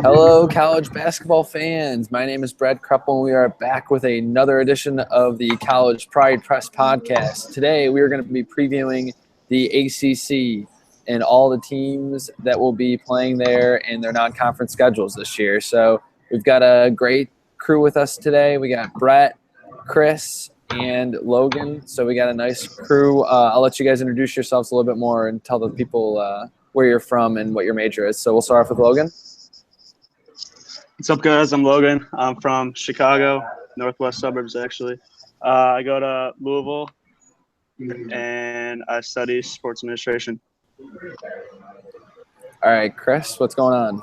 Hello, college basketball fans. My name is Brad Kruppel, and we are back with another edition of the College Pride Press podcast. Today, we are going to be previewing the ACC and all the teams that will be playing there in their non-conference schedules this year. So we've got a great crew with us today. We got Brett, Chris, and Logan. So we got a nice crew. I'll let you guys introduce yourselves a little bit more and tell the people where you're from and what your major is. So we'll start off with Logan. What's up, guys? I'm Logan. I'm from Chicago, northwest suburbs, actually. I go to Louisville, and I study sports administration. All right, Chris, what's going on?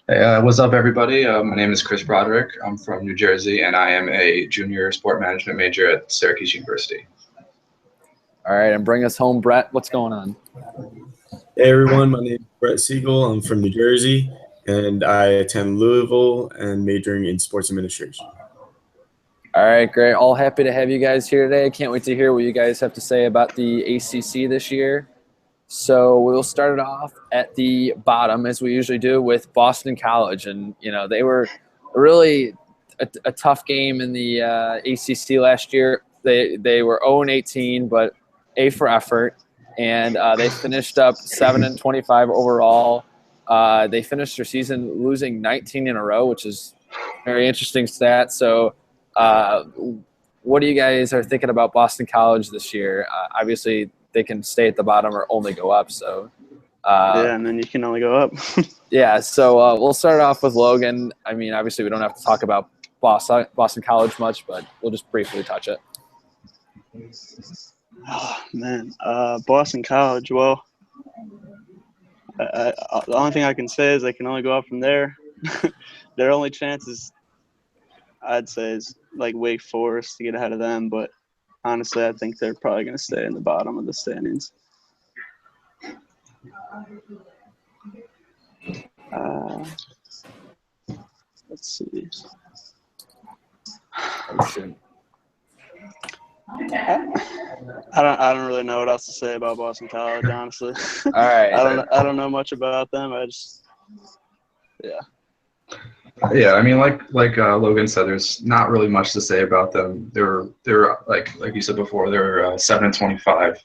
Hey, what's up, everybody? My name is Chris Broderick. I'm from New Jersey, and I am a junior sport management major at Syracuse University. All right, and bring us home, Brett. What's going on? Hey, everyone. My name is Brett Siegel. I'm from New Jersey, and I attend Louisville and majoring in sports administration. All right, great. All happy to have you guys here today. Can't wait to hear what you guys have to say about the ACC this year. So we'll start it off at the bottom, as we usually do, with Boston College. And, you know, they were really a tough game in the ACC last year. They were 0-18, but A for effort. And they finished up 7-25 overall. They finished their season losing 19 in a row, which is a very interesting stat. So what do you guys are thinking about Boston College this year? Obviously, they can stay at the bottom or only go up. So and then you can only go up. Yeah, so we'll start off with Logan. I mean, obviously, we don't have to talk about Boston College much, but we'll just briefly touch it. Oh, man. Boston College, well, the only thing I can say is they can only go up from there. Their only chance is, I'd say, is like Wake Forest to get ahead of them. But honestly, I think they're probably going to stay in the bottom of the standings. Let's see. Oh, shit. I don't really know what else to say about Boston College, honestly. All right. I don't know much about them. Yeah, I mean, like Logan said, there's not really much to say about them. They were like you said before, they were 7-25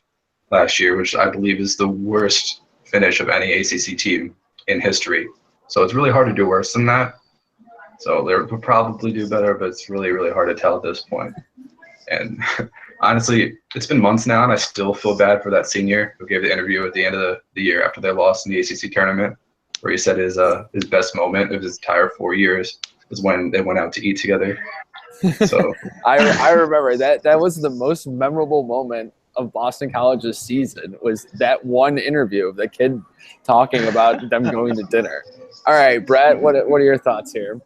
last year, which I believe is the worst finish of any ACC team in history. So it's really hard to do worse than that. So they will probably do better, but it's really, really hard to tell at this point. And honestly, it's been months now, and I still feel bad for that senior who gave the interview at the end of the year after they lost in the ACC tournament, where he said his best moment of his entire 4 years was when they went out to eat together. So I remember that was the most memorable moment of Boston College's season, was that one interview of the kid talking about them going to dinner. All right, Brett, what are your thoughts here?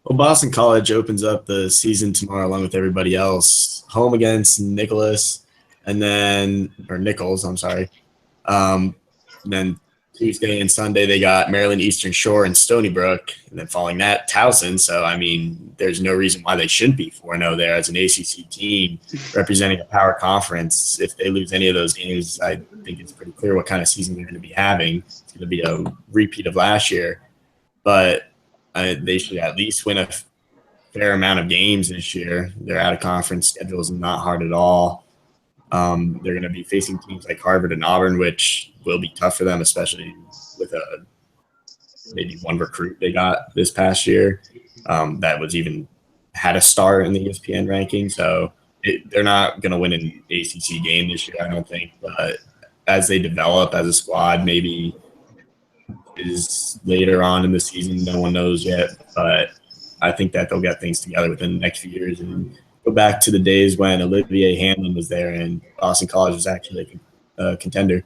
Well, Boston College opens up the season tomorrow along with everybody else, home against Nichols, I'm sorry. Then Tuesday and Sunday they got Maryland Eastern Shore and Stony Brook, and then following that, Towson. So, I mean, there's no reason why they shouldn't be 4-0 there as an ACC team representing a power conference. If they lose any of those games, I think it's pretty clear what kind of season they're going to be having. It's going to be a repeat of last year. But they should at least win a fair amount of games this year. Their out-of-conference schedule is not hard at all. They're going to be facing teams like Harvard and Auburn, which will be tough for them, especially with maybe one recruit they got this past year that was even had a start in the ESPN ranking. So they're not going to win an ACC game this year, I don't think. But as they develop as a squad, maybe is later on in the season, no one knows yet, but I think that they'll get things together within the next few years and go back to the days when Olivier Hamlin was there and Boston College was actually a contender.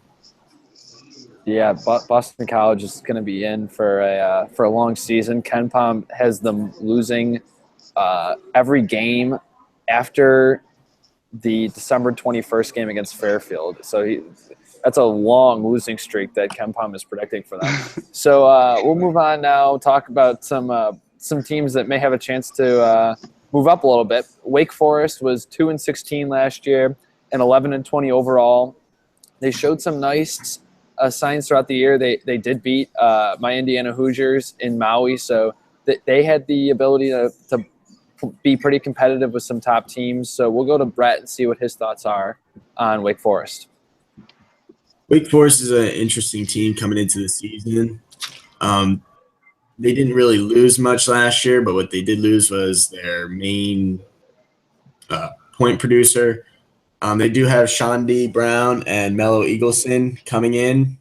Yeah, Boston College is going to be in for a long season. Ken Pom has them losing every game after the December 21st game against Fairfield. So that's a long losing streak that Ken Pom is predicting for them. So we'll move on now, talk about some teams that may have a chance to move up a little bit. Wake Forest was 2-16 last year and 11-20 overall. They showed some nice signs throughout the year. They did beat my Indiana Hoosiers in Maui, so they had the ability to be pretty competitive with some top teams. So we'll go to Brett and see what his thoughts are on Wake Forest. Wake Forest is an interesting team coming into the season. They didn't really lose much last year, but what they did lose was their main point producer. They do have Shondi Brown and Mello Eagleson coming in.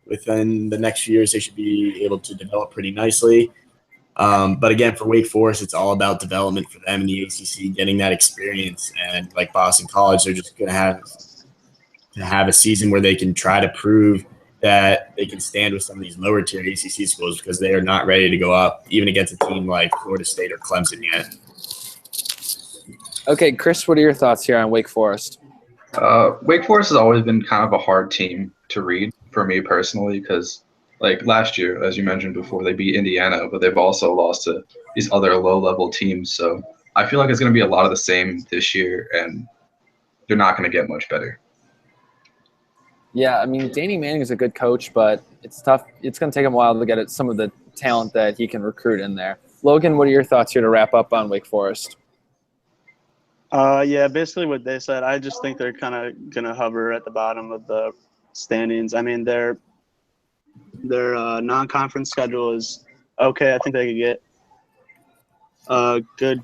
Within the next few years, they should be able to develop pretty nicely. But again, for Wake Forest, it's all about development for them in the ACC, getting that experience. And like Boston College, they're just going to have a season where they can try to prove that they can stand with some of these lower tier ACC schools, because they are not ready to go up even against a team like Florida State or Clemson yet. Okay, Chris, what are your thoughts here on Wake Forest? Wake Forest has always been kind of a hard team to read for me personally, because like last year, as you mentioned before, they beat Indiana, but they've also lost to these other low-level teams. So I feel like it's going to be a lot of the same this year, and they're not going to get much better. Yeah, I mean, Danny Manning is a good coach, but it's tough. It's going to take him a while to get at some of the talent that he can recruit in there. Logan, what are your thoughts here to wrap up on Wake Forest? Yeah, basically what they said. I just think they're kind of going to hover at the bottom of the standings. I mean, their non-conference schedule is okay. I think they could get a good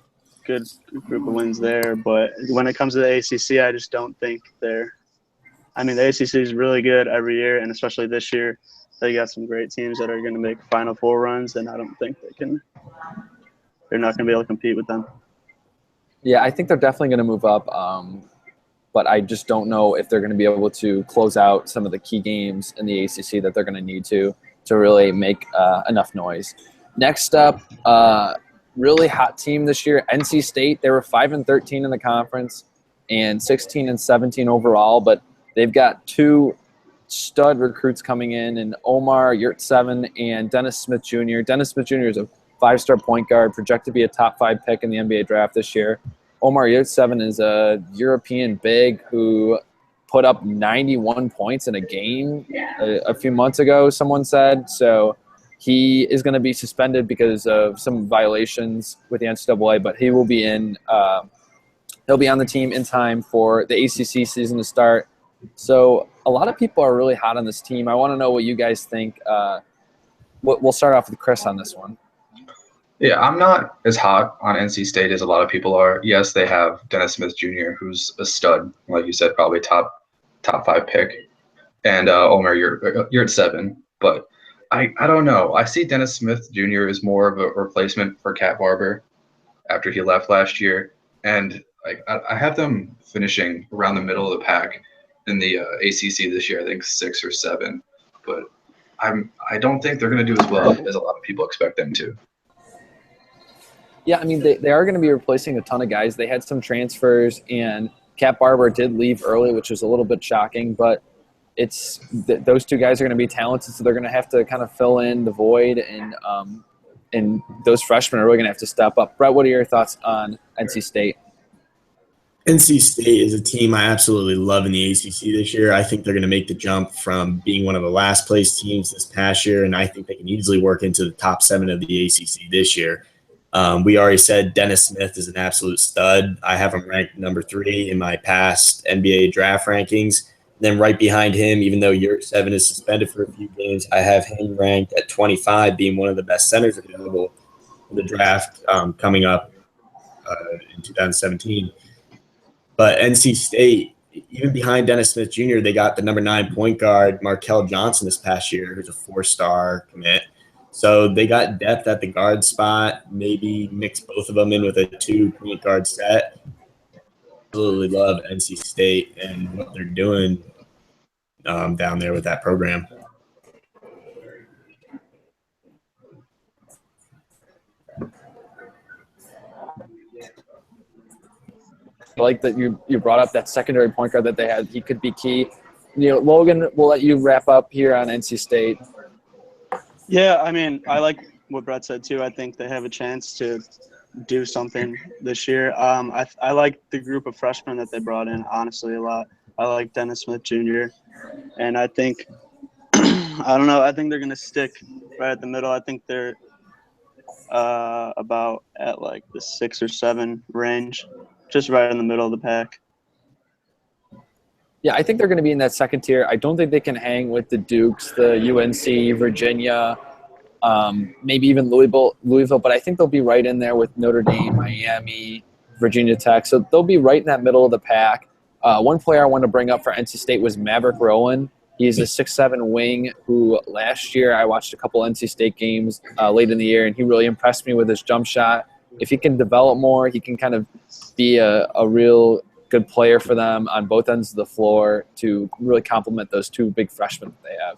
group of wins there. But when it comes to the ACC, I just don't think they're – I mean, the ACC is really good every year, and especially this year, they got some great teams that are going to make Final Four runs, and I don't think they're not going to be able to compete with them. Yeah, I think they're definitely going to move up, but I just don't know if they're going to be able to close out some of the key games in the ACC that they're going to need to really make enough noise. Next up, really hot team this year, NC State. They were 5-13 in the conference and 16-17 overall, but they've got two stud recruits coming in, and Omar Yurtseven and Dennis Smith Jr. Dennis Smith Jr. is a 5-star point guard, projected to be a top 5 pick in the NBA draft this year. Omar Yurtseven is a European big who put up 91 points in a game a few months ago, someone said. So he is going to be suspended because of some violations with the NCAA, but he will be he'll be on the team in time for the ACC season to start. So a lot of people are really hot on this team. I want to know what you guys think. We'll start off with Chris on this one. Yeah, I'm not as hot on NC State as a lot of people are. Yes, they have Dennis Smith Jr., who's a stud, like you said, probably top 5 pick, and Omar Yurtseven. But I don't know. I see Dennis Smith Jr. as more of a replacement for Cat Barber after he left last year, and I have them finishing around the middle of the pack in the ACC this year. I think 6 or 7, but I don't think they're going to do as well as a lot of people expect them to. Yeah, I mean, they are going to be replacing a ton of guys. They had some transfers, and Cat Barber did leave early, which was a little bit shocking, but it's those two guys are going to be talented, so they're going to have to kind of fill in the void, and those freshmen are really going to have to step up. Brett, what are your thoughts on NC State? NC State is a team I absolutely love in the ACC this year. I think they're going to make the jump from being one of the last place teams this past year, and I think they can easily work into the top 7 of the ACC this year. We already said Dennis Smith is an absolute stud. I have him ranked number 3 in my past NBA draft rankings. And then right behind him, even though Yurtseven is suspended for a few games, I have him ranked at 25, being one of the best centers available in the draft coming up in 2017. But NC State, even behind Dennis Smith Jr., they got the number 9 point guard, Markel Johnson, this past year, who's a 4-star commit. So they got depth at the guard spot, maybe mix both of them in with a 2-point guard set. Absolutely love NC State and what they're doing down there with that program. I like that you brought up that secondary point guard that they had. He could be key. Logan, we'll let you wrap up here on NC State. Yeah, I mean, I like what Brett said too. I think they have a chance to do something this year. I like the group of freshmen that they brought in, honestly, a lot. I like Dennis Smith Jr., and I think I don't know. I think they're going to stick right at the middle. I think they're about at like the 6 or 7 range, just right in the middle of the pack. Yeah, I think they're going to be in that second tier. I don't think they can hang with the Dukes, the UNC, Virginia, maybe even Louisville, but I think they'll be right in there with Notre Dame, Miami, Virginia Tech. So they'll be right in that middle of the pack. One player I want to bring up for NC State was Maverick Rowan. He's a 6'7" wing who last year I watched a couple NC State games late in the year, and he really impressed me with his jump shot. If he can develop more, he can kind of be a real good player for them on both ends of the floor to really complement those two big freshmen that they have.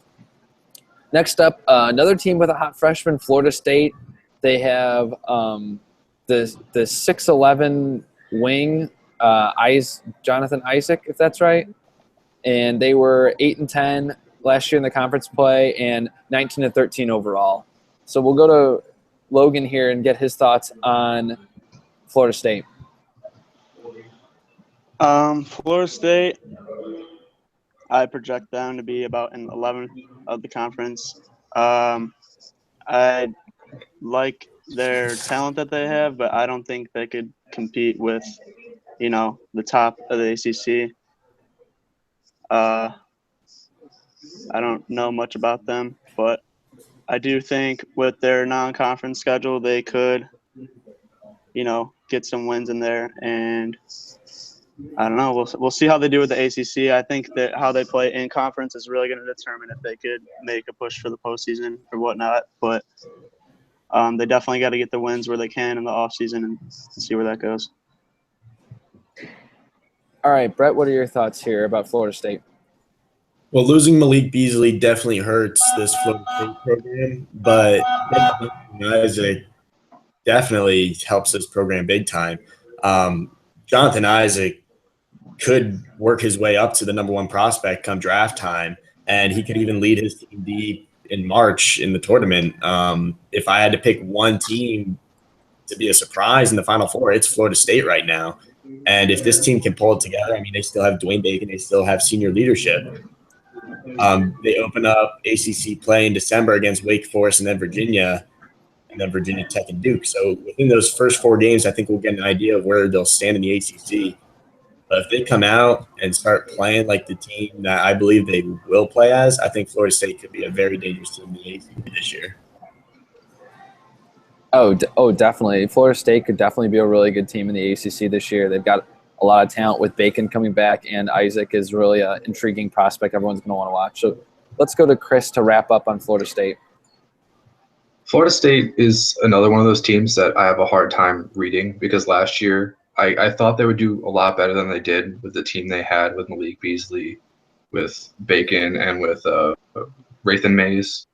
Next up, another team with a hot freshman, Florida State. They have the 6'11" wing, Jonathan Isaac, if that's right. And they were 8-10 last year in the conference play and 19-13 overall. So we'll go to Logan here and get his thoughts on Florida State. Florida State, I project them to be about in 11th of the conference. I like their talent that they have, but I don't think they could compete with, the top of the ACC. I don't know much about them, but I do think with their non-conference schedule, they could, get some wins in there. And I don't know. We'll see how they do with the ACC. I think that how they play in conference is really going to determine if they could make a push for the postseason or whatnot. But they definitely got to get the wins where they can in the offseason and see where that goes. All right, Brett, what are your thoughts here about Florida State? Well, losing Malik Beasley definitely hurts this Florida State program, but Isaac definitely helps this program big time. Jonathan Isaac could work his way up to the number 1 prospect come draft time, and he could even lead his team deep in March in the tournament. If I had to pick one team to be a surprise in the Final Four, it's Florida State right now. And if this team can pull it together, I mean, they still have Dwayne Bacon, they still have senior leadership. They open up ACC play in December against Wake Forest and then Virginia Tech and Duke. So within those first 4 games, I think we'll get an idea of where they'll stand in the ACC. But if they come out and start playing like the team that I believe they will play as, I think Florida State could be a very dangerous team in the ACC this year. Oh, definitely. Florida State could definitely be a really good team in the ACC this year. They've got a lot of talent with Bacon coming back, and Isaac is really an intriguing prospect everyone's going to want to watch. So let's go to Chris to wrap up on Florida State. Florida State is another one of those teams that I have a hard time reading because last year I thought they would do a lot better than they did with the team they had with Malik Beasley, with Bacon, and with Rathan Mays.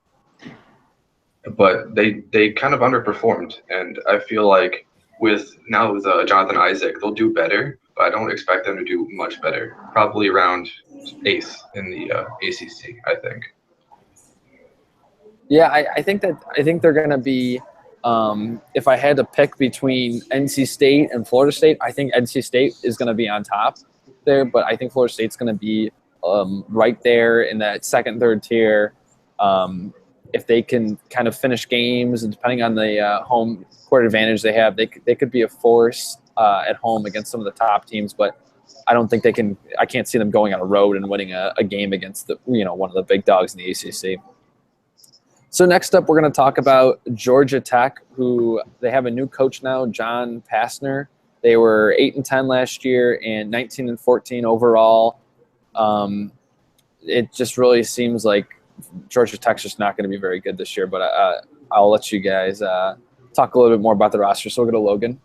But they kind of underperformed, and I feel like with Jonathan Isaac, they'll do better, but I don't expect them to do much better. Probably around 8th in the ACC, I think. Yeah, I think they're going to be. If I had to pick between NC State and Florida State, I think NC State is going to be on top there, but I think Florida State's going to be right there in that second, third tier. If they can kind of finish games, and depending on the home court advantage they have, they could be a force at home against some of the top teams. But I don't think they can. I can't see them going on a road and winning a game against one of the big dogs in the ACC. So next up, we're going to talk about Georgia Tech, who they have a new coach now, John Pastner. They were 8-10 last year and 19-14 overall. It just really seems like Georgia Tech's just not going to be very good this year, but I'll let you guys talk a little bit more about the roster. So we'll go to Logan.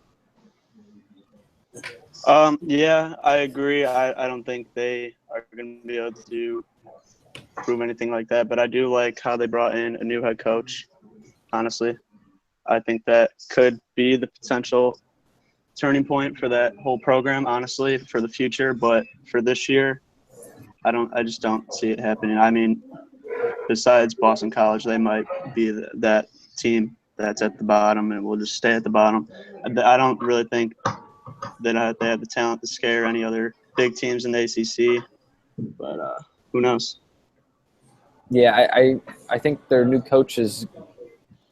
Yeah, I agree. I don't think they are going to be able to prove anything like that, but I do like how they brought in a new head coach, honestly. I think that could be the potential turning point for that whole program, honestly, for the future. But for this year, I just don't see it happening. I mean, besides Boston College, they might be that team that's at the bottom and will just stay at the bottom. I don't really think that they have the talent to scare any other big teams in the ACC, but who knows? Yeah, I think their new coach is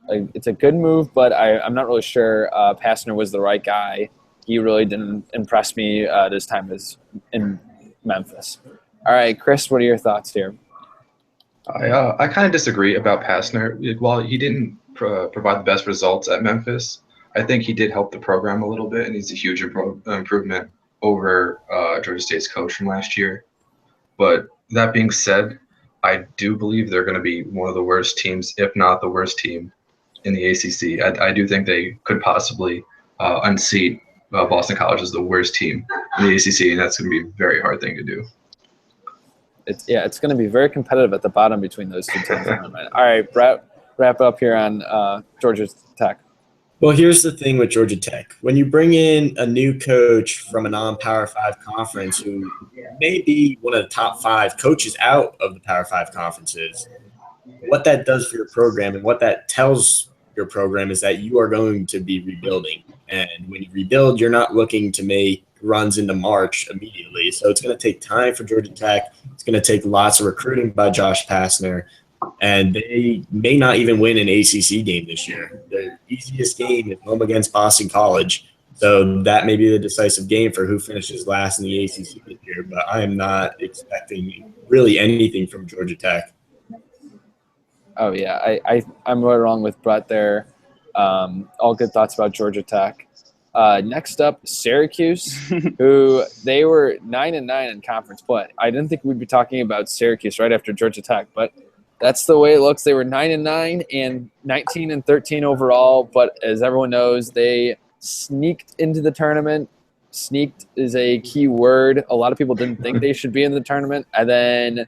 it's a good move, but I'm not really sure Pastner was the right guy. He really didn't impress me this time as in Memphis. All right, Chris, what are your thoughts here? I kind of disagree about Pastner. While he didn't provide the best results at Memphis, I think he did help the program a little bit, and he's a huge improvement over Georgia State's coach from last year. But that being said, I do believe they're going to be one of the worst teams, if not the worst team, in the ACC. I do think they could possibly unseat Boston College as the worst team in the ACC, and that's going to be a very hard thing to do. It's going to be very competitive at the bottom between those two teams. All right, Brett, wrap up here on Georgia Tech. Well, here's the thing with Georgia Tech. When you bring in a new coach from a non-Power 5 conference who may be one of the top 5 coaches out of the Power 5 conferences, what that does for your program and what that tells your program is that you are going to be rebuilding. And when you rebuild, you're not looking to make runs into March immediately. So it's going to take time for Georgia Tech. It's going to take lots of recruiting by Josh Pastner. And they may not even win an ACC game this year. The easiest game is home against Boston College. So that may be the decisive game for who finishes last in the ACC this year. But I am not expecting really anything from Georgia Tech. Oh, yeah. I'm right along with Brett there. All good thoughts about Georgia Tech. Next up, Syracuse, who they were 9-9 in conference play. I didn't think we'd be talking about Syracuse right after Georgia Tech, but that's the way it looks. They were 9-9 and 19-13 overall, but as everyone knows, they sneaked into the tournament. Sneaked is a key word. A lot of people didn't think they should be in the tournament, and then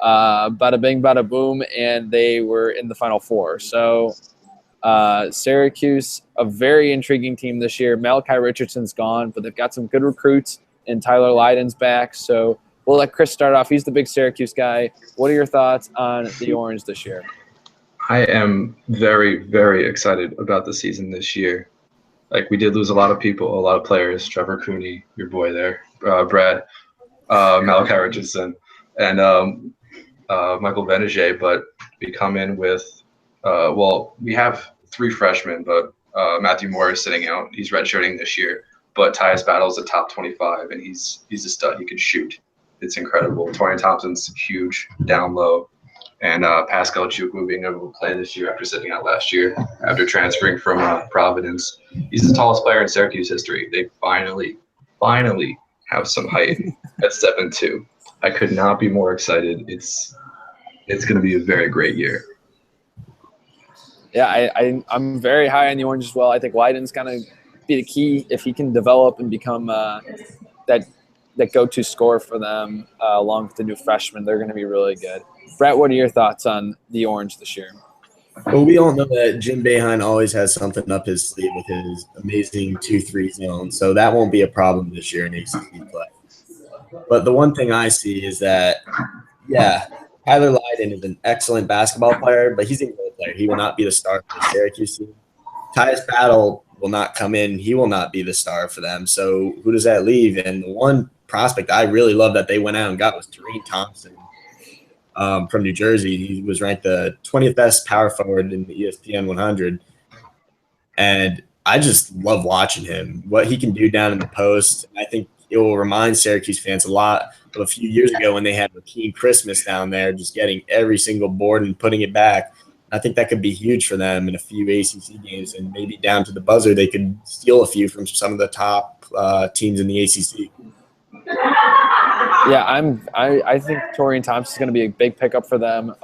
bada bing, bada boom, and they were in the Final Four. So Syracuse, a very intriguing team this year. Malachi Richardson's gone, but they've got some good recruits, and Tyler Lydon's back. So we'll let Chris start off. He's the big Syracuse guy. What are your thoughts on the Orange this year? I am very, very excited about the season this year. Like, we did lose a lot of people, a lot of players. Trevor Cooney, your boy there, Brad, Malachi Richardson, and Michael Benege. But we come in with, we have 3 freshmen, but Matthew Moore is sitting out. He's redshirting this year. But Tyus Battle's a top 25, and he's a stud. He can shoot. It's incredible. Torian Thompson's huge down low. And Pascal Chukwu being able to play this year after sitting out last year, after transferring from Providence. He's the tallest player in Syracuse history. They finally have some height at 7'2". I could not be more excited. It's going to be a very great year. Yeah, I'm very high on the Orange as well. I think Lydon's going to be the key if he can develop and become that go-to scorer for them along with the new freshmen. They're going to be really good. Brett, what are your thoughts on the Orange this year? Well, we all know that Jim Boeheim always has something up his sleeve with his amazing 2-3 zone, so that won't be a problem this year in ACC play. But the one thing I see is that, Tyler Lydon is an excellent basketball player, but he's a role player. He will not be the star for the Syracuse team. Tyus Battle will not come in. He will not be the star for them. So who does that leave? And the one prospect I really love that they went out and got was Torian Thompson from New Jersey. He was ranked the 20th best power forward in the ESPN 100. And I just love watching him, what he can do down in the post. I think it will remind Syracuse fans a lot of a few years ago when they had Rakeem Christmas down there, just getting every single board and putting it back. I think that could be huge for them in a few ACC games, and maybe down to the buzzer they could steal a few from some of the top teams in the ACC. Yeah, I think Torian Thompson is going to be a big pickup for them.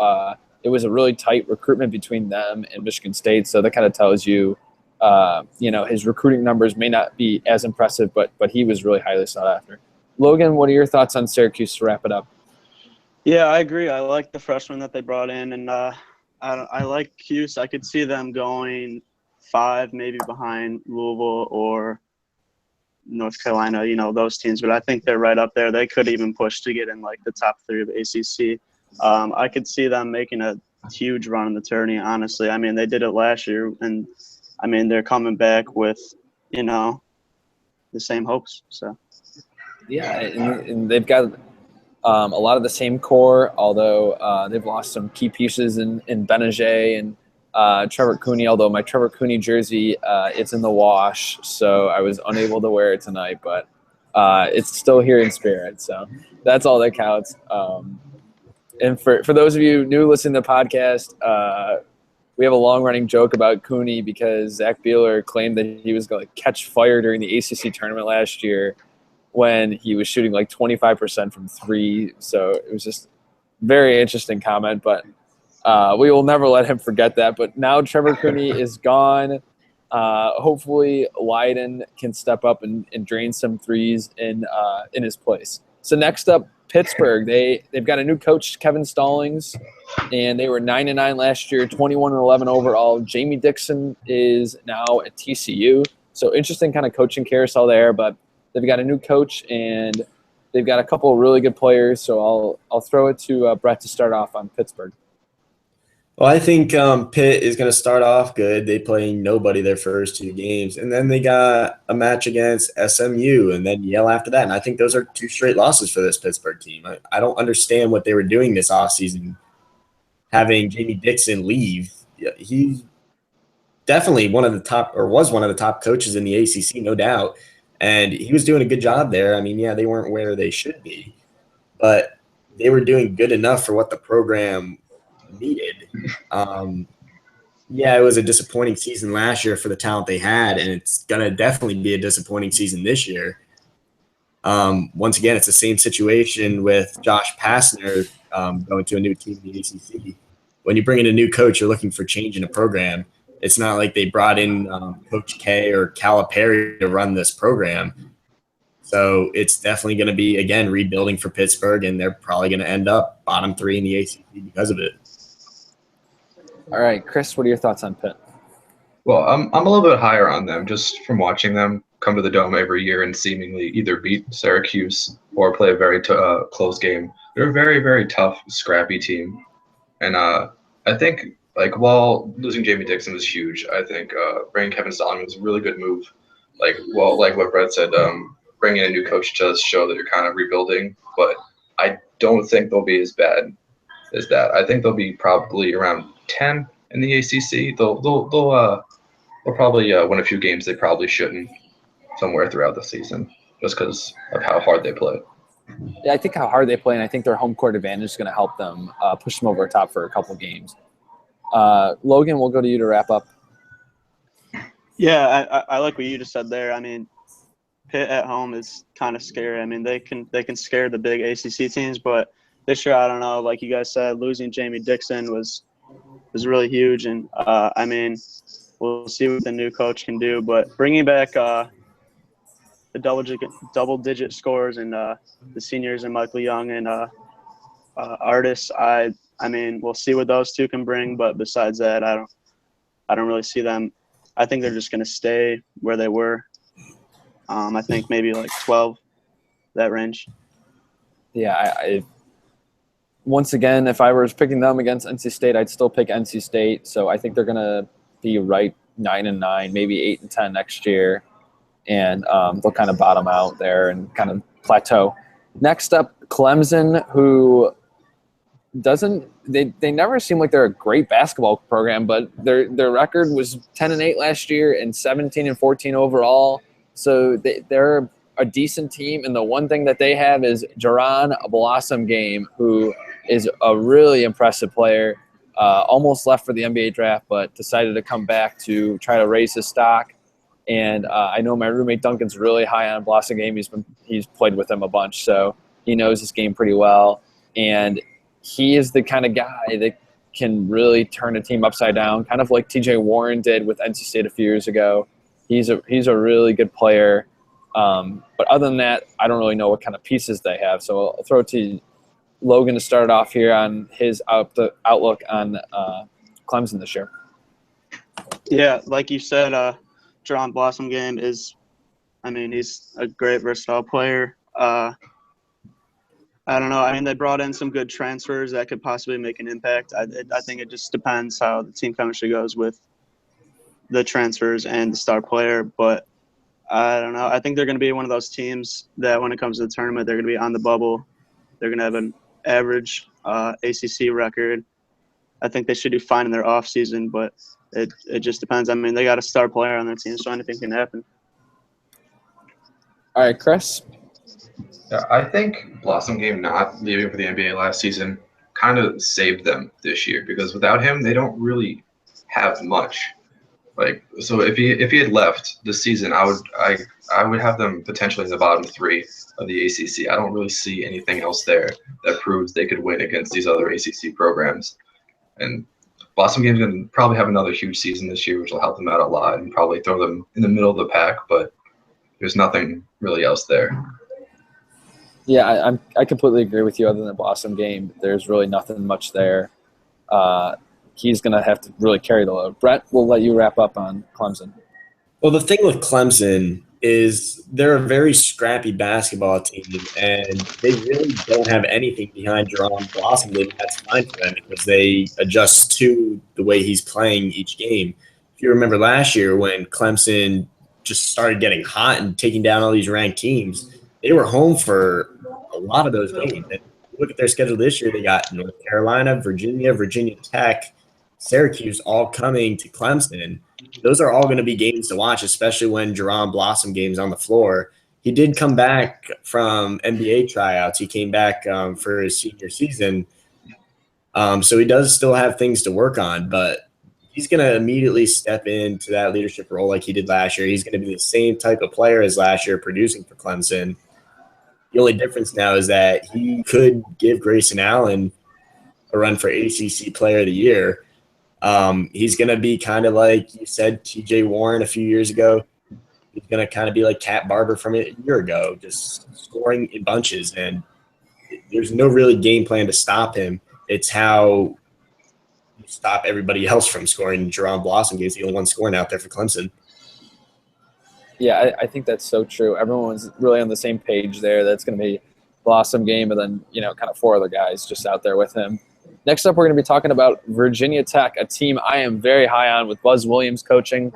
It was a really tight recruitment between them and Michigan State, so that kind of tells you, his recruiting numbers may not be as impressive, but he was really highly sought after. Logan, what are your thoughts on Syracuse to wrap it up? Yeah, I agree. I like the freshmen that they brought in, and I like Cuse. I could see them going 5, maybe behind Louisville or North Carolina, those teams. But I think they're right up there. They could even push to get in, like, the top 3 of ACC. I could see them making a huge run in the tourney, honestly. I mean, they did it last year, and, I mean, they're coming back with, the same hopes. So. Yeah, and they've got A lot of the same core, although they've lost some key pieces in Benajay and Trevor Cooney, although my Trevor Cooney jersey, it's in the wash, so I was unable to wear it tonight, but it's still here in spirit, so that's all that counts. And for those of you new listening to the podcast, we have a long-running joke about Cooney because Zach Beeler claimed that he was going to catch fire during the ACC tournament last year when he was shooting like 25% from three. So it was just very interesting comment, but we will never let him forget that. But now Trevor Cooney is gone. Hopefully Leiden can step up and drain some threes in his place. So next up, Pittsburgh. They've got a new coach, Kevin Stallings, and they were 9-9 last year, 21-11 overall. Jamie Dixon is now at TCU. So interesting kind of coaching carousel there, but they've got a new coach and they've got a couple of really good players. So I'll throw it to Brett to start off on Pittsburgh. Well, I think Pitt is going to start off good. They play nobody their first two games, and then they got a match against SMU, and then Yale after that. And I think those are two straight losses for this Pittsburgh team. I don't understand what they were doing this offseason, having Jamie Dixon leave. He's definitely one of the top, or was one of the top coaches in the ACC, no doubt, and he was doing a good job there. I mean, yeah, they weren't where they should be, but they were doing good enough for what the program needed. Yeah, it was a disappointing season last year for the talent they had, and it's going to definitely be a disappointing season this year. Once again, it's the same situation with Josh Pastner going to a new team in the ACC. When you bring in a new coach, you're looking for change in a program. It's not like they brought in Coach K or Calipari to run this program. So it's definitely going to be, again, rebuilding for Pittsburgh, and they're probably going to end up bottom three in the ACC because of it. All right, Chris, what are your thoughts on Pitt? Well, I'm a little bit higher on them just from watching them come to the Dome every year and seemingly either beat Syracuse or play a very close game. They're a very, very tough, scrappy team. And I think, like, while losing Jamie Dixon was huge, I think bringing Kevin Stallings was a really good move. Like what Brett said, bringing in a new coach does show that you're kind of rebuilding, but I don't think they'll be as bad as that. I think they'll be probably around 10 in the ACC. They'll probably win a few games they probably shouldn't somewhere throughout the season just because of how hard they play. Yeah, I think how hard they play, and I think their home court advantage is going to help them push them over the top for a couple games. Logan, we'll go to you to wrap up. Yeah, I like what you just said there. I mean, Pitt at home is kind of scary. I mean, they can scare the big ACC teams, but this year, I don't know. Like you guys said, losing Jamie Dixon was really huge, and I mean, we'll see what the new coach can do. But bringing back the double-digit scores and the seniors and Michael Young and Artis, I mean, we'll see what those two can bring. But besides that, I don't really see them. I think they're just going to stay where they were. I think maybe like 12, that range. Yeah, I once again, if I was picking them against NC State, I'd still pick NC State. So I think they're going to be right 9-9, maybe 8-10 next year. And they'll kind of bottom out there and kind of plateau. Next up, Clemson, who they never seem like they're a great basketball program, but their record was 10-8 last year and 17-14 overall. So they're a decent team, and the one thing that they have is Jaron Blossom Game, who is a really impressive player. Almost left for the NBA draft, but decided to come back to try to raise his stock. And I know my roommate Duncan's really high on Blossom Game. He's played with him a bunch, so he knows his game pretty well. And he is the kind of guy that can really turn a team upside down, kind of like TJ Warren did with NC State a few years ago. He's a really good player. But other than that, I don't really know what kind of pieces they have. So I'll throw it to Logan to start off here on his outlook on Clemson this year. Yeah, like you said, Jaron Blossom Game is, I mean, he's a great versatile player. I don't know. I mean, they brought in some good transfers that could possibly make an impact. I think it just depends how the team chemistry goes with the transfers and the star player. But I don't know. I think they're going to be one of those teams that when it comes to the tournament, they're going to be on the bubble They're going to have an average ACC record. I think they should do fine in their off season, but it just depends. I mean, they got a star player on their team, so anything can happen. All right, Chris. Yeah, I think Blossom Game not leaving for the NBA last season kind of saved them this year because without him, they don't really have much. Like, so if he had left this season, I would have them potentially in the bottom 3 of the ACC. I don't really see anything else there that proves they could win against these other ACC programs. And Blossom Game's going to probably have another huge season this year, which will help them out a lot and probably throw them in the middle of the pack. But there's nothing really else there. Yeah, I completely agree with you. Other than the Blossom Game, there's really nothing much there. He's going to have to really carry the load. Brett, we'll let you wrap up on Clemson. Well, the thing with Clemson is they're a very scrappy basketball team, and they really don't have anything behind Jerome Blossom. That's fine for them because they adjust to the way he's playing each game. If you remember last year when Clemson just started getting hot and taking down all these ranked teams, they were home for a lot of those games. And look at their schedule this year. They got North Carolina, Virginia Tech, Syracuse all coming to Clemson. Those are all going to be games to watch, especially when Jerome Blossom game's on the floor. He did come back from NBA tryouts. He came back for his senior season. So he does still have things to work on, but he's going to immediately step into that leadership role like he did last year. He's going to be the same type of player as last year producing for Clemson. The only difference now is that he could give Grayson Allen a run for ACC Player of the Year. He's going to be kind of like you said, TJ Warren a few years ago. He's going to kind of be like Cat Barber from a year ago, just scoring in bunches. And there's no really game plan to stop him. It's how you stop everybody else from scoring. Jerome Blossom is the only one scoring out there for Clemson. Yeah, I think that's so true. Everyone's really on the same page there. That's going to be Blossom Game and then, kind of 4 other guys just out there with him. Next up, we're going to be talking about Virginia Tech, a team I am very high on with Buzz Williams coaching.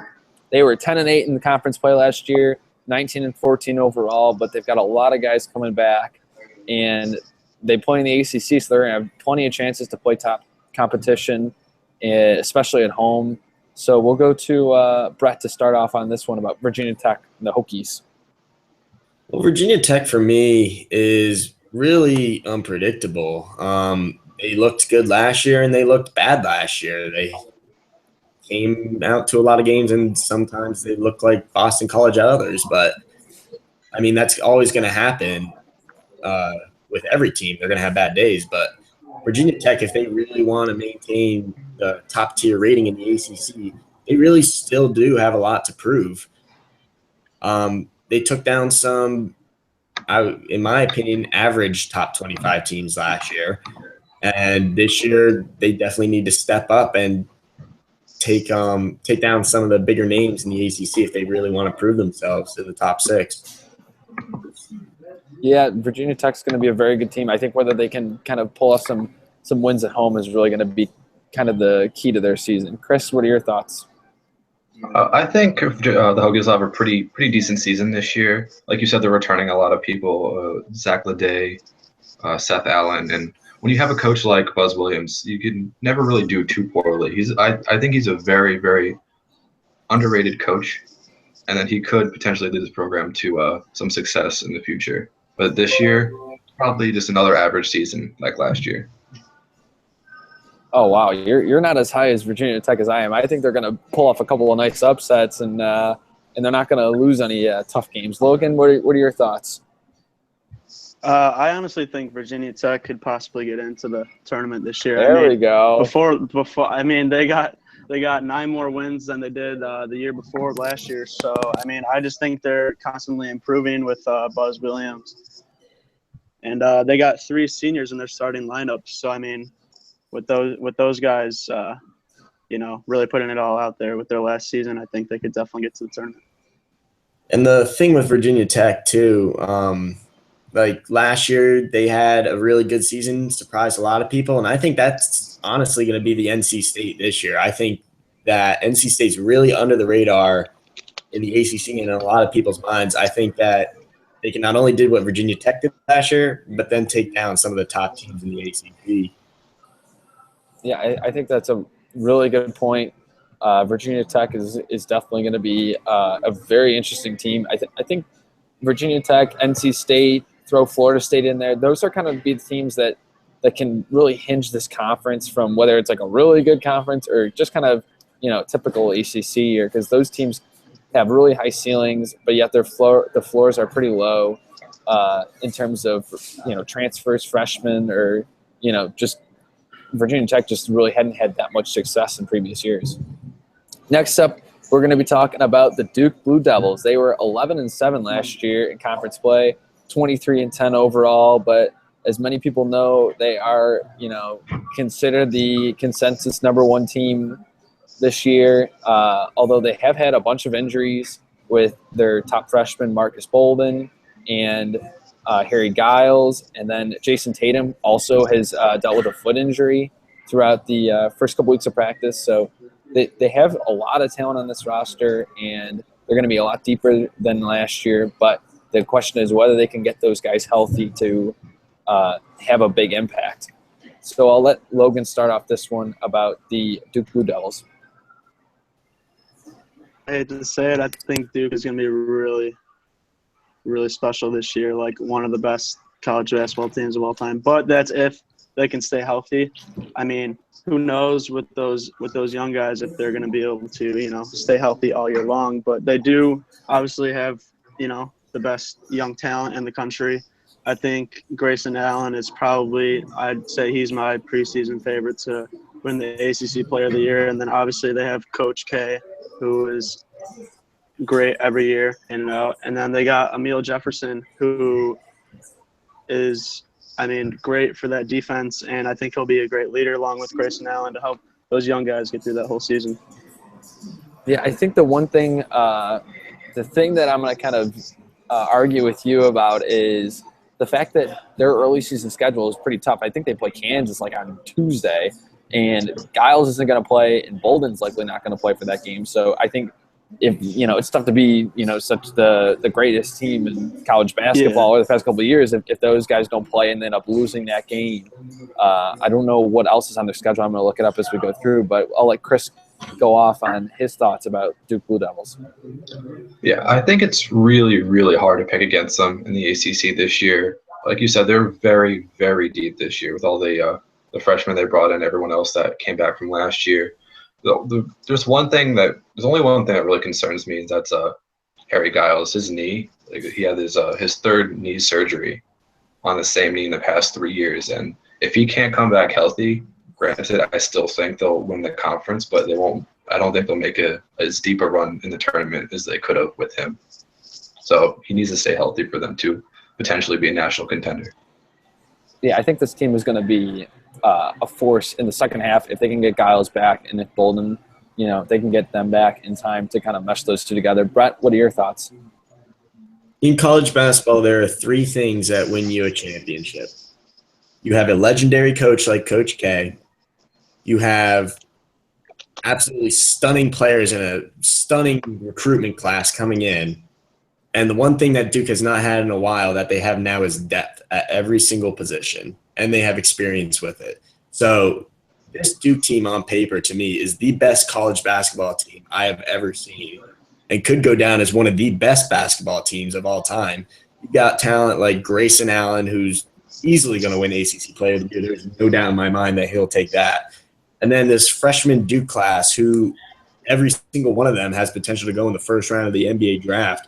They were 10-8 in the conference play last year, 19-14 overall, but they've got a lot of guys coming back, and they play in the ACC, so they're going to have plenty of chances to play top competition, especially at home. So we'll go to Brett to start off on this one about Virginia Tech and the Hokies. Well, Virginia Tech for me is really unpredictable. They looked good last year and they looked bad last year. They came out to a lot of games and sometimes they looked like Boston College at others. But, I mean, that's always going to happen with every team. They're going to have bad days. But Virginia Tech, if they really want to maintain the top-tier rating in the ACC, they really still do have a lot to prove. They took down some, in my opinion, average top 25 teams last year. And this year, they definitely need to step up and take down some of the bigger names in the ACC if they really want to prove themselves to the top 6. Yeah, Virginia Tech's going to be a very good team. I think whether they can kind of pull off some wins at home is really going to be kind of the key to their season. Chris, what are your thoughts? I think the Hokies will have a pretty decent season this year. Like you said, they're returning a lot of people, Zach Leday, Seth Allen, and when you have a coach like Buzz Williams, you can never really do too poorly. I think he's a very, very underrated coach, and that he could potentially lead this program to some success in the future. But this year, probably just another average season like last year. Oh, wow. You're not as high as Virginia Tech as I am. I think they're going to pull off a couple of nice upsets, and they're not going to lose any tough games. Logan, what are your thoughts? I honestly think Virginia Tech could possibly get into the tournament this year. There we go. Before, I mean, they got 9 more wins than they did the year before last year. So, I mean, I just think they're constantly improving with Buzz Williams. And they got 3 seniors in their starting lineup. So, I mean, with those guys, really putting it all out there with their last season, I think they could definitely get to the tournament. And the thing with Virginia Tech, too, like last year, they had a really good season, surprised a lot of people, and I think that's honestly going to be the NC State this year. I think that NC State's really under the radar in the ACC and in a lot of people's minds. I think that they can not only did what Virginia Tech did last year, but then take down some of the top teams in the ACC. Yeah, I think that's a really good point. Virginia Tech is definitely going to be a very interesting team. I think Virginia Tech, NC State, throw Florida State in there. Those are kind of be the teams that can really hinge this conference from whether it's like a really good conference or just kind of, typical ACC, or because those teams have really high ceilings, but yet the floors are pretty low in terms of, transfers, freshmen, or, just Virginia Tech just really hadn't had that much success in previous years. Next up, we're going to be talking about the Duke Blue Devils. They were 11-7 last year in conference play, 23-10 overall, but as many people know, they are, considered the consensus number one team this year, although they have had a bunch of injuries with their top freshman, Marcus Bolden, and Harry Giles, and then Jason Tatum also has dealt with a foot injury throughout the first couple weeks of practice. So they have a lot of talent on this roster, and they're going to be a lot deeper than last year. But the question is whether they can get those guys healthy to have a big impact. So I'll let Logan start off this one about the Duke Blue Devils. I hate to say it, I think Duke is going to be really, really special this year, like one of the best college basketball teams of all time. But that's if they can stay healthy. I mean, who knows with those young guys if they're going to be able to, stay healthy all year long. But they do obviously have, the best young talent in the country. I think Grayson Allen is probably, I'd say he's my preseason favorite to win the ACC Player of the Year. And then obviously they have Coach K, who is great every year. And then they got Emil Jefferson, who is, great for that defense. And I think he'll be a great leader along with Grayson Allen to help those young guys get through that whole season. Yeah, I think the one thing, the thing that I'm going to kind of argue with you about is the fact that their early season schedule is pretty tough. I think they play Kansas on Tuesday, and Giles isn't going to play, and Bolden's likely not going to play for that game. So I think if it's tough to be such the greatest team in college basketball over the past couple of years if those guys don't play and end up losing that game. I don't know what else is on their schedule. I'm going to look it up as we go through, but I'll let Chris go off on his thoughts about Duke Blue Devils. Yeah, I think it's really, really hard to pick against them in the ACC this year. Like you said, they're very, very deep this year with all the freshmen they brought in, everyone else that came back from last year. There's only one thing that really concerns me, and that's Harry Giles, his knee. Like, he had his third knee surgery on the same knee in the past 3 years, and if he can't come back healthy, granted, I still think they'll win the conference, but they won't. I don't think they'll make as deep a run in the tournament as they could have with him. So he needs to stay healthy for them to potentially be a national contender. Yeah, I think this team is going to be a force in the second half if they can get Giles back and if Bolden, they can get them back in time to kind of mesh those two together. Brett, what are your thoughts? In college basketball, there are three things that win you a championship. You have a legendary coach like Coach K. You have absolutely stunning players in a stunning recruitment class coming in. And the one thing that Duke has not had in a while that they have now is depth at every single position, and they have experience with it. So this Duke team on paper, to me, is the best college basketball team I have ever seen and could go down as one of the best basketball teams of all time. You've got talent like Grayson Allen, who's easily going to win ACC Player of the Year. There's no doubt in my mind that he'll take that. And then this freshman Duke class, who every single one of them has potential to go in the first round of the NBA draft.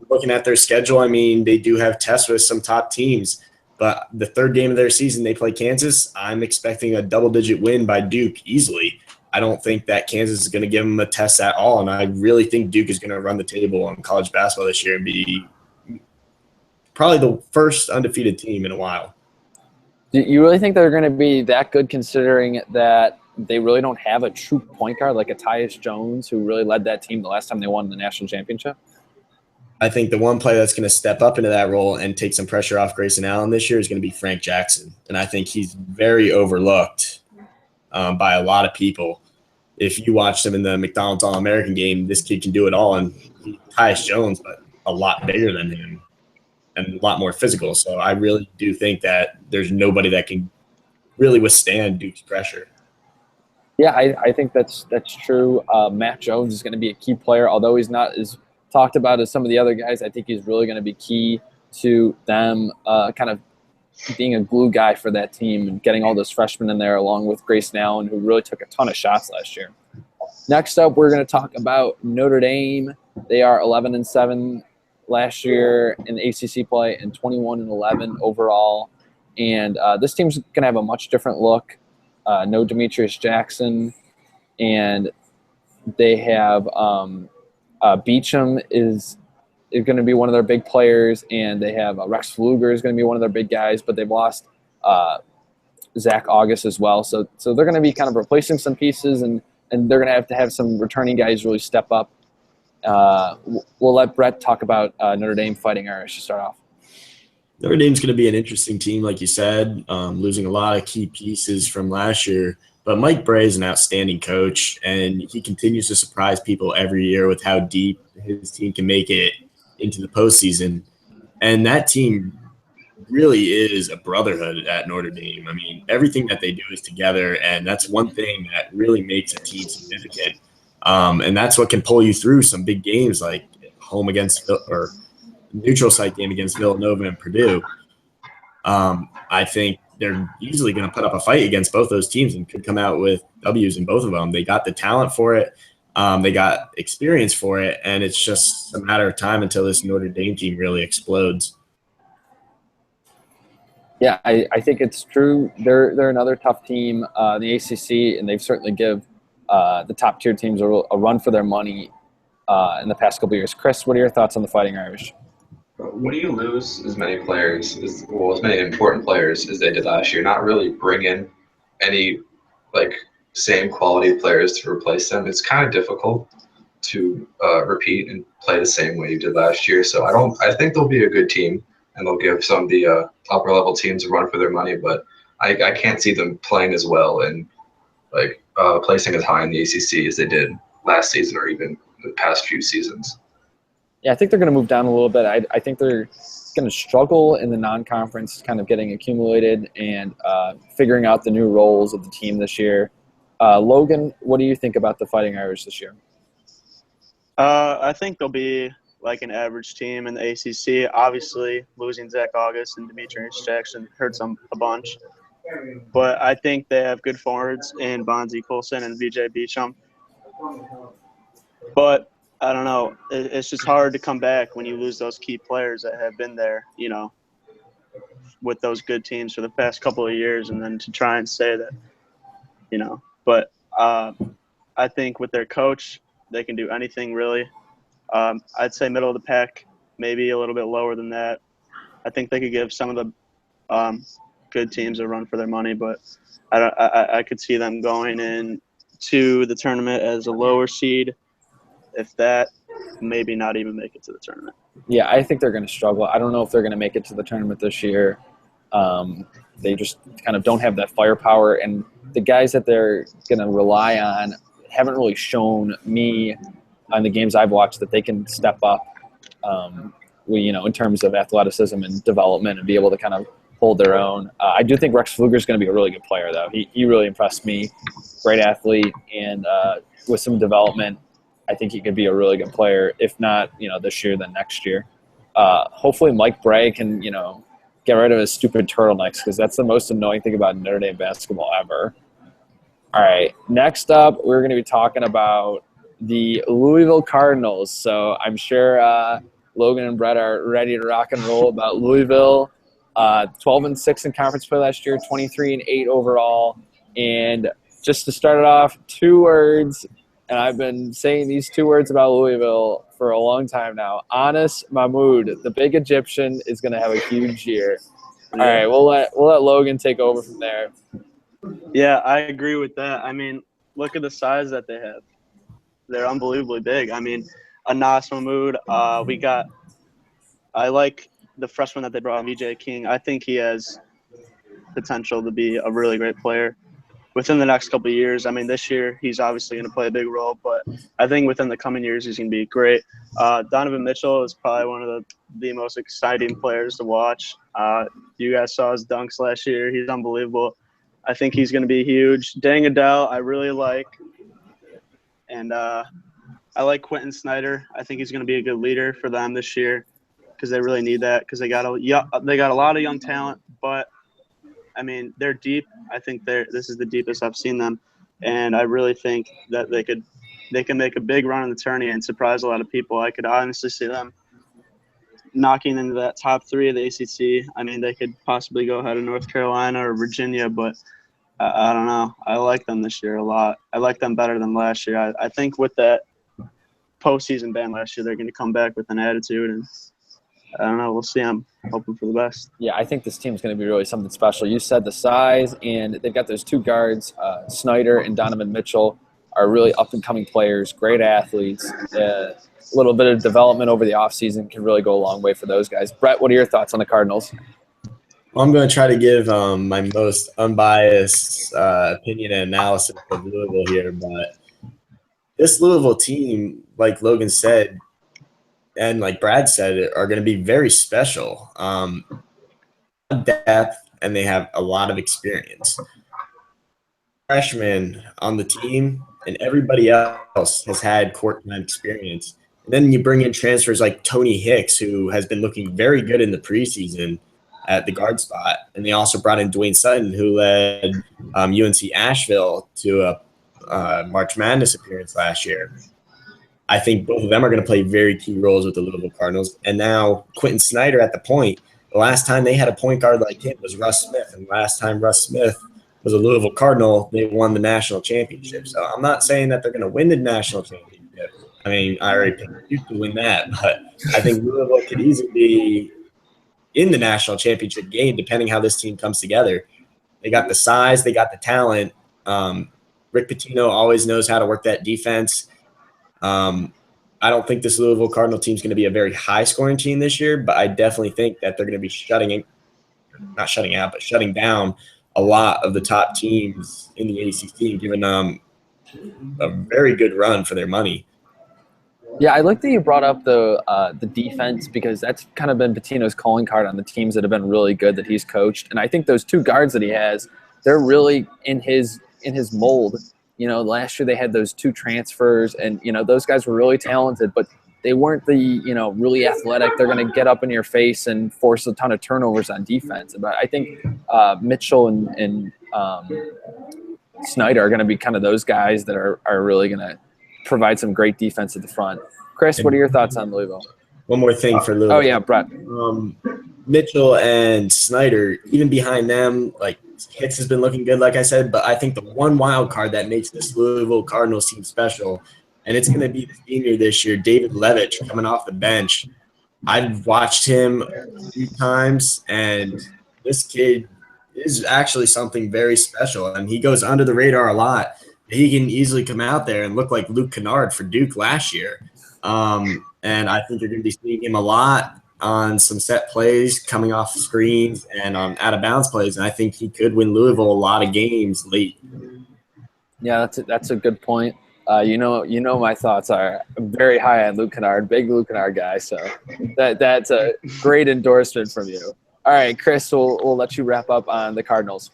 Looking at their schedule, they do have tests with some top teams. But the third game of their season, they play Kansas. I'm expecting a double-digit win by Duke easily. I don't think that Kansas is going to give them a test at all, and I really think Duke is going to run the table on college basketball this year and be probably the first undefeated team in a while. Do you really think they're going to be that good considering that they really don't have a true point guard like a Tyus Jones who really led that team the last time they won the national championship? I think the one player that's going to step up into that role and take some pressure off Grayson Allen this year is going to be Frank Jackson. And I think he's very overlooked by a lot of people. If you watched him in the McDonald's All-American game, this kid can do it all. And Tyus Jones, but a lot bigger than him and a lot more physical. So I really do think that there's nobody that can really withstand Duke's pressure. Yeah, I think that's true. Matt Jones is going to be a key player, although he's not as talked about as some of the other guys. I think he's really going to be key to them kind of being a glue guy for that team and getting all those freshmen in there along with Grayson Allen, who really took a ton of shots last year. Next up, we're going to talk about Notre Dame. They are 11-7 last year in the ACC play and 21-11 overall. And this team's going to have a much different look. No Demetrius Jackson, and they have Beecham is going to be one of their big players, and they have Rex Pfluger is going to be one of their big guys, but they've lost Zach August as well. So they're going to be kind of replacing some pieces, and they're going to have some returning guys really step up. We'll let Brett talk about Notre Dame Fighting Irish to start off. Notre Dame's going to be an interesting team, like you said, losing a lot of key pieces from last year. But Mike Bray is an outstanding coach, and he continues to surprise people every year with how deep his team can make it into the postseason. And that team really is a brotherhood at Notre Dame. I mean, everything that they do is together, and that's one thing that really makes a team significant. And that's what can pull you through some big games like home against or neutral site game against Villanova and Purdue. I think they're easily going to put up a fight against both those teams and could come out with W's in both of them. They got the talent for it. They got experience for it, and it's just a matter of time until this Notre Dame team really explodes. Yeah, I think it's true. They're another tough team in the ACC, and they've certainly give the top-tier teams a run for their money in the past couple of years. Chris, what are your thoughts on the Fighting Irish? When you lose as many players, as many important players as they did last year, not really bring in any same quality players to replace them, it's kind of difficult to repeat and play the same way you did last year. So I think they'll be a good team, and they'll give some of the upper level teams a run for their money. But I can't see them playing as well and placing as high in the ACC as they did last season or even the past few seasons. Yeah, I think they're going to move down a little bit. I think they're going to struggle in the non-conference, kind of getting accumulated and figuring out the new roles of the team this year. Logan, what do you think about the Fighting Irish this year? I think they'll be like an average team in the ACC. Obviously, losing Zach August and Demetrius Jackson hurts them a bunch. But I think they have good forwards in Bonzi Coulson and VJ Beecham. But I don't know. It's just hard to come back when you lose those key players that have been there, with those good teams for the past couple of years, and then to try and say that, But I think with their coach, they can do anything really. I'd say middle of the pack, maybe a little bit lower than that. I think they could give some of the good teams a run for their money, but I could see them going into the tournament as a lower seed. If that, maybe not even make it to the tournament. Yeah, I think they're going to struggle. I don't know if they're going to make it to the tournament this year. They just kind of don't have that firepower, and the guys that they're going to rely on haven't really shown me on the games I've watched that they can step up, in terms of athleticism and development and be able to kind of hold their own. I do think Rex Pfluger is going to be a really good player, though. He really impressed me. Great athlete, and with some development, I think he could be a really good player. If not, this year, then next year. Hopefully Mike Bray can, get rid of his stupid turtlenecks, because that's the most annoying thing about Notre Dame basketball ever. All right, next up, we're going to be talking about the Louisville Cardinals. So I'm sure Logan and Brett are ready to rock and roll about Louisville. 12-6 in conference play last year, 23-8 overall. And just to start it off, 2 words, and I've been saying these 2 words about Louisville for a long time now. Anas Mahmoud, the big Egyptian, is going to have a huge year. All right, we'll let Logan take over from there. Yeah, I agree with that. I mean, look at the size that they have. They're unbelievably big. I mean, Anas Mahmoud, I like the freshman that they brought, VJ King. I think he has potential to be a really great player. within the next couple of years. I mean, this year he's obviously going to play a big role, but I think within the coming years he's going to be great. Donovan Mitchell is probably one of the most exciting players to watch. You guys saw his dunks last year. He's unbelievable. I think he's going to be huge. Dang Adele, I really like. And I like Quentin Snyder. I think he's going to be a good leader for them this year because they really need that because they got a lot of young talent, but I mean, they're deep. I think this is the deepest I've seen them, and I really think that they can make a big run in the tourney and surprise a lot of people. I could honestly see them knocking into that top 3 of the ACC. I mean, they could possibly go ahead of North Carolina or Virginia, but I don't know. I like them this year a lot. I like them better than last year. I think with that postseason ban last year, they're going to come back with an attitude, and I don't know. We'll see. I'm hoping for the best. Yeah, I think this team's going to be really something special. You said the size, and they've got those 2 guards, Snyder and Donovan Mitchell, are really up-and-coming players, great athletes. A little bit of development over the offseason can really go a long way for those guys. Brett, what are your thoughts on the Cardinals? Well, I'm going to try to give my most unbiased opinion and analysis of Louisville here, but this Louisville team, like Logan said, and like Brad said, are going to be very special. Depth, and they have a lot of experience. Freshmen on the team, and everybody else has had court time experience. And then you bring in transfers like Tony Hicks, who has been looking very good in the preseason at the guard spot. And they also brought in Dwayne Sutton, who led UNC Asheville to a March Madness appearance last year. I think both of them are going to play very key roles with the Louisville Cardinals. And now Quentin Snyder at the point. The last time they had a point guard like him was Russ Smith. And last time Russ Smith was a Louisville Cardinal, they won the national championship. So I'm not saying that they're going to win the national championship. I mean, I already picked you to win that. But I think Louisville could easily be in the national championship game, depending how this team comes together. They got the size. They got the talent. Rick Pitino always knows how to work that defense. I don't think this Louisville Cardinal team is going to be a very high-scoring team this year, but I definitely think that they're going to be shutting down a lot of the top teams in the ACC, giving them a very good run for their money. Yeah, I like that you brought up the defense because that's kind of been Pitino's calling card on the teams that have been really good that he's coached. And I think those 2 guards that he has, they're really in his mold. You know, last year they had those 2 transfers, and, you know, those guys were really talented, but they weren't the, you know, really athletic. They're going to get up in your face and force a ton of turnovers on defense. But I think Mitchell and Snyder are going to be kind of those guys that are really going to provide some great defense at the front. Chris, what are your thoughts on Louisville? One more thing for Louisville. Oh, yeah, Brett. Mitchell and Snyder, even behind them, like Hicks has been looking good, like I said, but I think the one wild card that makes this Louisville Cardinals team special, and it's going to be the senior this year, David Levitch, coming off the bench. I've watched him a few times, and this kid is actually something very special, and he goes under the radar a lot. He can easily come out there and look like Luke Kennard for Duke last year. And I think you're going to be seeing him a lot on some set plays, coming off screens, and on out-of-bounds plays. And I think he could win Louisville a lot of games late. Yeah, that's a good point. You know, my thoughts are very high on Luke Kennard, big Luke Kennard guy. So that's a great endorsement from you. All right, Chris, we'll let you wrap up on the Cardinals.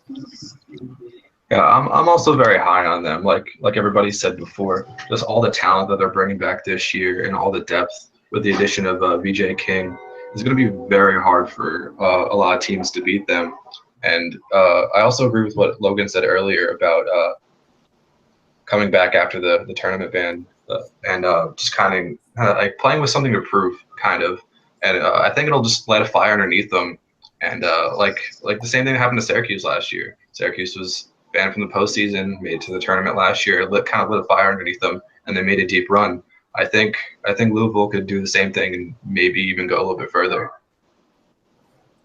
Yeah, I'm also very high on them. Like everybody said before, just all the talent that they're bringing back this year and all the depth with the addition of VJ King is going to be very hard for a lot of teams to beat them. And I also agree with what Logan said earlier about coming back after the tournament ban and just kind of like playing with something to prove, kind of. And I think it'll just light a fire underneath them. And like the same thing that happened to Syracuse last year. Syracuse was banned from the postseason, made it to the tournament last year, kind of lit a fire underneath them, and they made a deep run. I think Louisville could do the same thing and maybe even go a little bit further.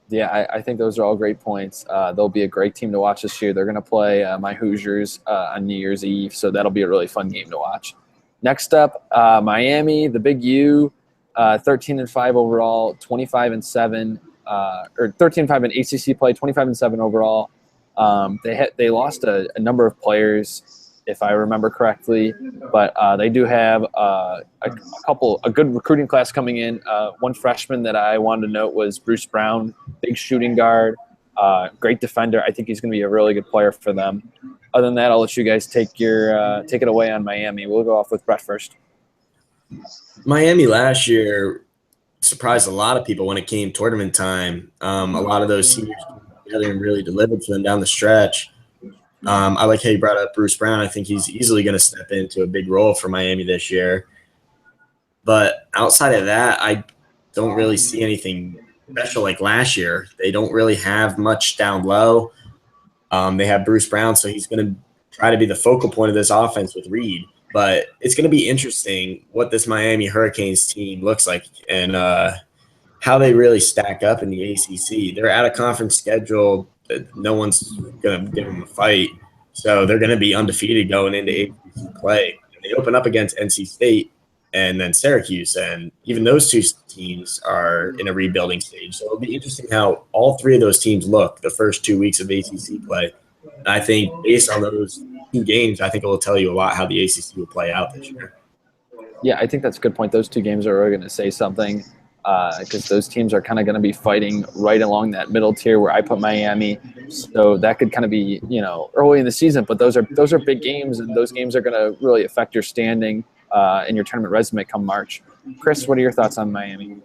Yeah, I think those are all great points. They'll be a great team to watch this year. They're going to play my Hoosiers on New Year's Eve, so that'll be a really fun game to watch. Next up, Miami, the Big U, 13-5 overall, 25-7, or 13-5 in ACC play, 25-7 overall. They lost a number of players, if I remember correctly, but they do have a good recruiting class coming in. One freshman that I wanted to note was Bruce Brown, big shooting guard, great defender. I think he's going to be a really good player for them. Other than that, I'll let you guys take it away on Miami. We'll go off with Brett first. Miami last year surprised a lot of people when it came tournament time. A lot of those seniors came together and really delivered for them down the stretch. I like how you brought up Bruce Brown. I think he's easily going to step into a big role for Miami this year. But outside of that, I don't really see anything special like last year. They don't really have much down low. They have Bruce Brown, so he's going to try to be the focal point of this offense with Reed. But it's going to be interesting what this Miami Hurricanes team looks like and how they really stack up in the ACC. They're at a conference schedule that no one's going to give them a fight. So they're going to be undefeated going into ACC play. And they open up against NC State and then Syracuse. And even those two teams are in a rebuilding stage. So it'll be interesting how all three of those teams look the first 2 weeks of ACC play. And I think based on those two games, I think it will tell you a lot how the ACC will play out this year. Yeah, I think that's a good point. Those two games are really going to say something because those teams are kind of going to be fighting right along that middle tier where I put Miami. So that could kind of be, early in the season. But those are big games, and those games are going to really affect your standing and your tournament resume come March. Chris, what are your thoughts on Miami?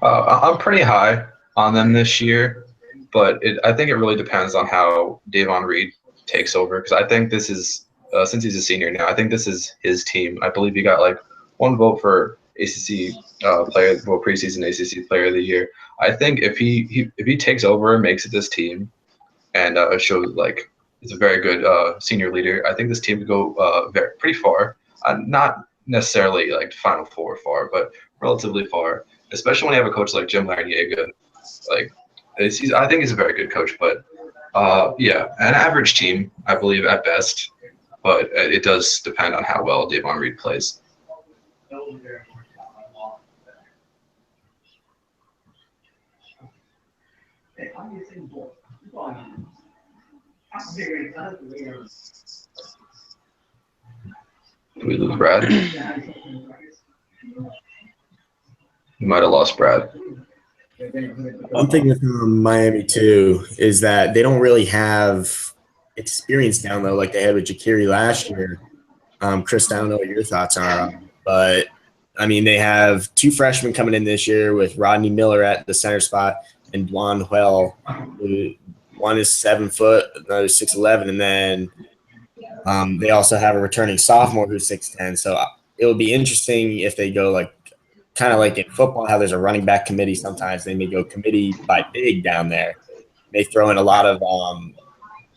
I'm pretty high on them this year, but I think it really depends on how Davon Reed takes over, because I think this is since he's a senior now, I think this is his team. I believe he got like one vote for ACC preseason ACC Player of the Year. I think if he takes over and makes it this team, and shows like he's a very good senior leader, I think this team could go pretty far. Not necessarily like Final Four far, but relatively far. Especially when you have a coach like Jim Larniega. Like I think he's a very good coach, but an average team, I believe, at best. But it does depend on how well Davon Reed plays. Did we lose Brad? We might have lost Brad. One thing with Miami, too, is that they don't really have experience down low like they had with Jakiri last year. Chris, I don't know what your thoughts are, but, I mean, they have two freshmen coming in this year with Rodney Miller at the center spot and Dwan Huell. One is 7 foot, another 6'11", and then they also have a returning sophomore who's 6'10". So it will be interesting if they go kind of like in football, how there's a running back committee sometimes. They may go committee by big down there. They throw in a lot of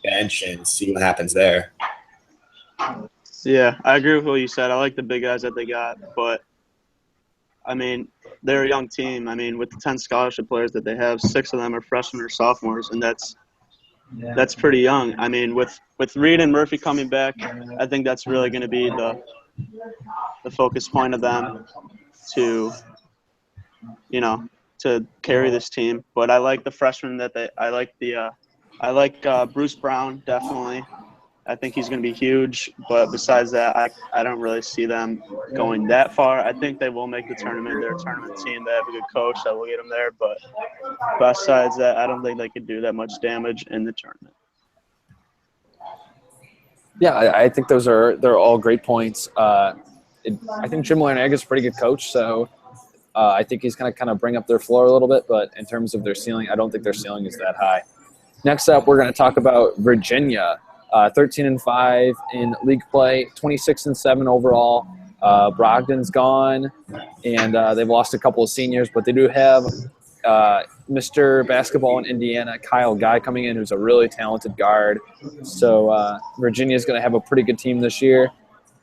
bench and see what happens there. Yeah, I agree with what you said. I like the big guys that they got, but, I mean, they're a young team. I mean, with the 10 scholarship players that they have, 6 of them are freshmen or sophomores, and that's pretty young. I mean, with Reed and Murphy coming back, I think that's really going to be the focus point of them to carry this team. But I like the freshmen I like Bruce Brown, definitely. I think he's going to be huge. But besides that, I don't really see them going that far. I think they will make the tournament. They're a tournament team. They have a good coach that will get them there. But besides that, I don't think they could do that much damage in the tournament. Yeah, I think they're all great points. I think Jim Larniega is a pretty good coach, so I think he's going to kind of bring up their floor a little bit. But in terms of their ceiling, I don't think their ceiling is that high. Next up, we're going to talk about Virginia. 13-5 in league play, 26-7 overall. Brogdon's gone, and they've lost a couple of seniors, but they do have Mr. Basketball in Indiana, Kyle Guy, coming in, who's a really talented guard. So Virginia's going to have a pretty good team this year.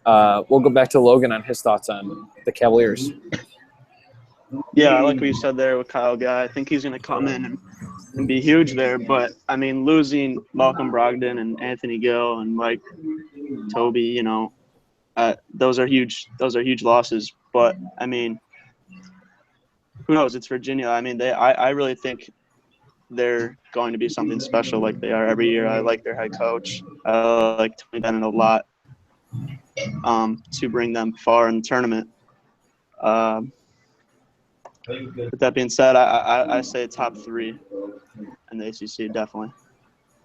We'll go back to Logan on his thoughts on the Cavaliers. Yeah, I like what you said there with Kyle Guy. I think he's going to come in and be huge there. But, I mean, losing Malcolm Brogdon and Anthony Gill and Mike Toby, those are huge losses. But, I mean, who knows? It's Virginia. I mean, I really think they're going to be something special like they are every year. I like their head coach. I like Tony Bennett a lot to bring them far in the tournament. With that being said, I say top 3 in the ACC, definitely.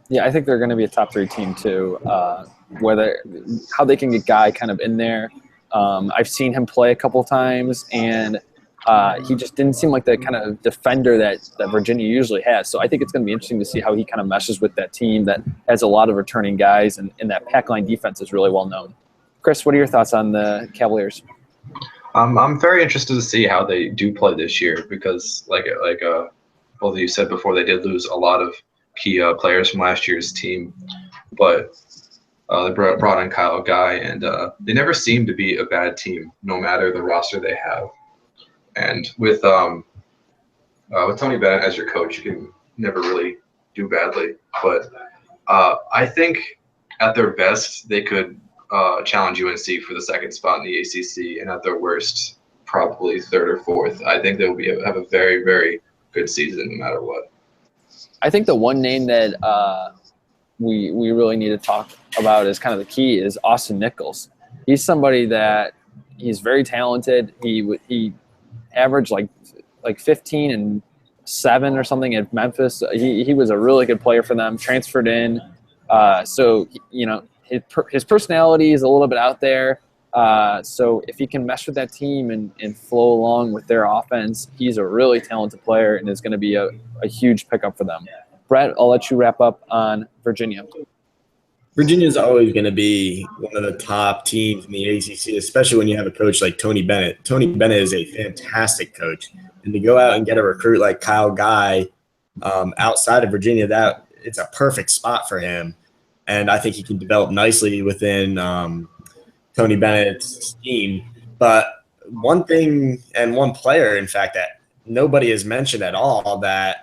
Yeah, I think they're going to be a top 3 team too. How they can get Guy kind of in there. I've seen him play a couple times, and he just didn't seem like the kind of defender that Virginia usually has. So I think it's going to be interesting to see how he kind of meshes with that team that has a lot of returning guys, and that pack line defense is really well known. Chris, what are your thoughts on the Cavaliers? I'm very interested to see how they do play this year because, like both of you said before, they did lose a lot of key players from last year's team, but they brought in Kyle Guy, and they never seem to be a bad team, no matter the roster they have. And with Tony Bennett as your coach, you can never really do badly. But I think at their best, they could challenge UNC for the second spot in the ACC, and at their worst, probably 3rd or 4th. I think they'll have a very, very good season no matter what. I think the one name that we really need to talk about is kind of the key is Austin Nichols. He's somebody that he's very talented. He averaged like 15 and 7 or something at Memphis. He was a really good player for them. Transferred in, so his personality is a little bit out there. So if he can mesh with that team and flow along with their offense, he's a really talented player and is going to be a huge pickup for them. Brett, I'll let you wrap up on Virginia. Virginia is always going to be one of the top teams in the ACC, especially when you have a coach like Tony Bennett. Tony Bennett is a fantastic coach. And to go out and get a recruit like Kyle Guy outside of Virginia, that it's a perfect spot for him. And I think he can develop nicely within Tony Bennett's team. But one thing and one player, in fact, that nobody has mentioned at all that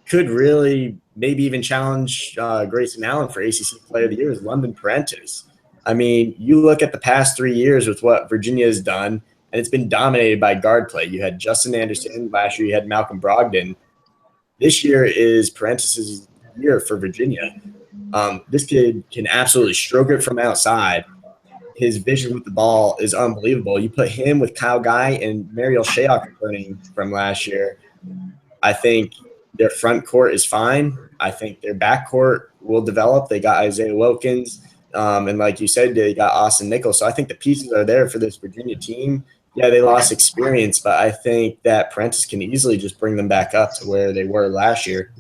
could really maybe even challenge Grayson Allen for ACC Player of the Year is London Prentice. I mean, you look at the past 3 years with what Virginia has done, and it's been dominated by guard play. You had Justin Anderson. Last year you had Malcolm Brogdon. This year is Prentice's year for Virginia. This kid can absolutely stroke it from outside. His vision with the ball is unbelievable. You put him with Kyle Guy and Mariel Shayok returning from last year, I think their front court is fine. I think their back court will develop. They got Isaiah Wilkins, and like you said, they got Austin Nichols. So I think the pieces are there for this Virginia team. Yeah, they lost experience, but I think that Prentice can easily just bring them back up to where they were last year.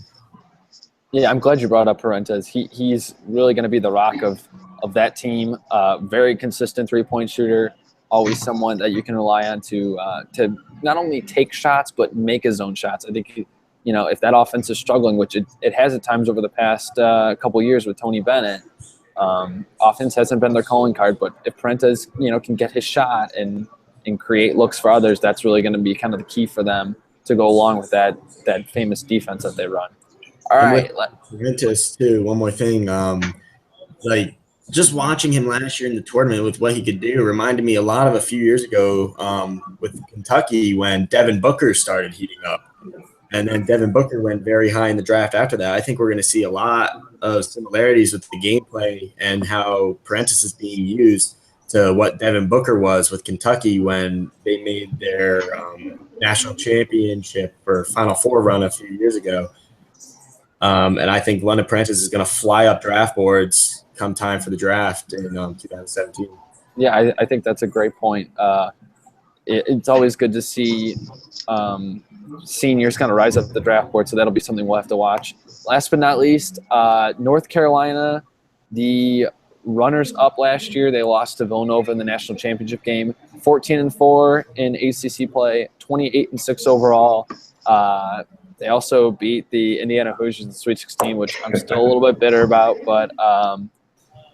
Yeah, I'm glad you brought up Prentice. He's really going to be the rock of that team. Very consistent three-point shooter, always someone that you can rely on to not only take shots but make his own shots. I think if that offense is struggling, which it has at times over the past couple years with Tony Bennett, offense hasn't been their calling card. But if Prentice can get his shot and create looks for others, that's really going to be kind of the key for them to go along with that famous defense that they run. All right, Prentice too. One more thing, just watching him last year in the tournament with what he could do reminded me a lot of a few years ago with Kentucky when Devin Booker started heating up. And then Devin Booker went very high in the draft after that. I think we're going to see a lot of similarities with the gameplay and how Prentice is being used to what Devin Booker was with Kentucky when they made their national championship or Final Four run a few years ago. And I think London Prentice is going to fly up draft boards come time for the draft in 2017. Yeah, I think that's a great point. It's always good to see seniors kind of rise up the draft board, so that'll be something we'll have to watch. Last but not least, North Carolina, the runners-up last year, they lost to Villanova in the national championship game. 14-4 in ACC play, 28-6 overall. They also beat the Indiana Hoosiers in the Sweet 16, which I'm still a little bit bitter about. But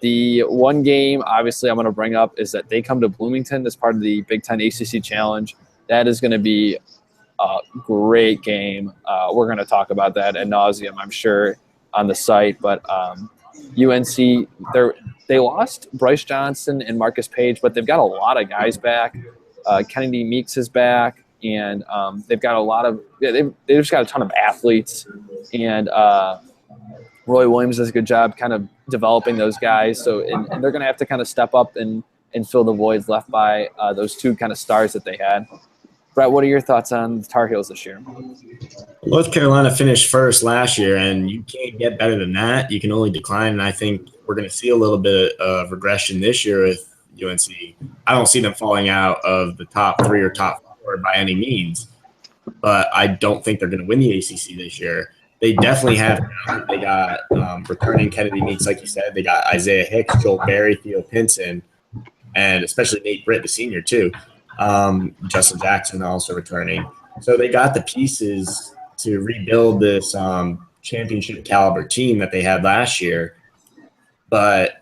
the one game, obviously, I'm going to bring up is that they come to Bloomington as part of the Big Ten ACC Challenge. That is going to be a great game. We're going to talk about that ad nauseum, I'm sure, on the site. But UNC, they lost Bryce Johnson and Marcus Page, but they've got a lot of guys back. Kennedy Meeks is back. and they've got a lot of they've just got a ton of athletes, and Roy Williams does a good job kind of developing those guys. So and they're going to have to kind of step up and fill the voids left by those two kind of stars that they had. Brett, what are your thoughts on the Tar Heels this year? North Carolina finished first last year, and you can't get better than that. You can only decline, and I think we're going to see a little bit of regression this year with UNC. I don't see them falling out of the top 3 or top 4 by any means, but I don't think they're going to win the ACC this year. They definitely have talent. They got returning Kennedy Meeks, like you said. They got Isaiah Hicks, Joel Berry, Theo Pinson, and especially Nate Britt, the senior, too. Justin Jackson also returning. So they got the pieces to rebuild this championship caliber team that they had last year. But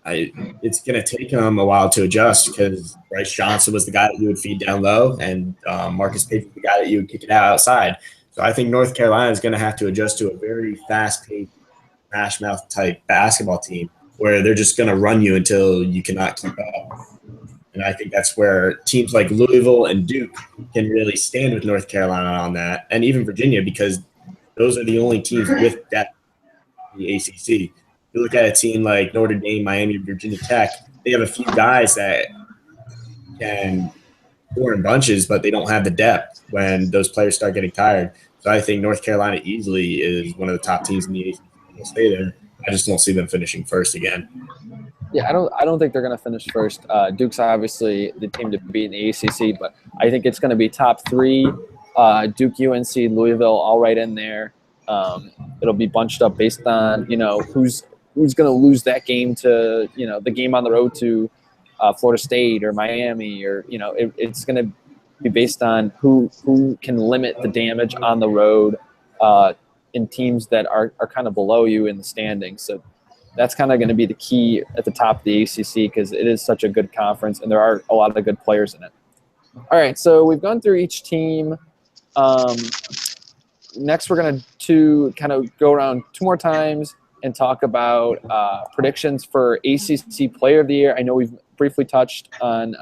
it's going to take them a while to adjust because Bryce Johnson was the guy that you would feed down low, and Marcus Page was the guy that you would kick it out outside. So I think North Carolina is going to have to adjust to a very fast-paced, smash-mouth type basketball team where they're just going to run you until you cannot keep up. And I think that's where teams like Louisville and Duke can really stand with North Carolina on that, and even Virginia, because those are the only teams with depth in the ACC. You look at a team like Notre Dame, Miami, Virginia Tech, they have a few guys that can score in bunches, but they don't have the depth when those players start getting tired. So I think North Carolina easily is one of the top teams in the ACC. They'll stay there. I just don't see them finishing first again. Yeah, I don't think they're going to finish first. Duke's obviously the team to beat in the ACC, but I think it's going to be top 3. Duke, UNC, Louisville, all right in there. It'll be bunched up based on who's going to lose that game to the game on the road to Florida State or Miami, or it's going to be based on who can limit the damage on the road in teams that are kind of below you in the standings. So that's kind of going to be the key at the top of the ACC because it is such a good conference and there are a lot of good players in it. All right, so we've gone through each team. Next, we're going to kind of go around 2 more times and talk about predictions for ACC Player of the Year. I know we've briefly touched on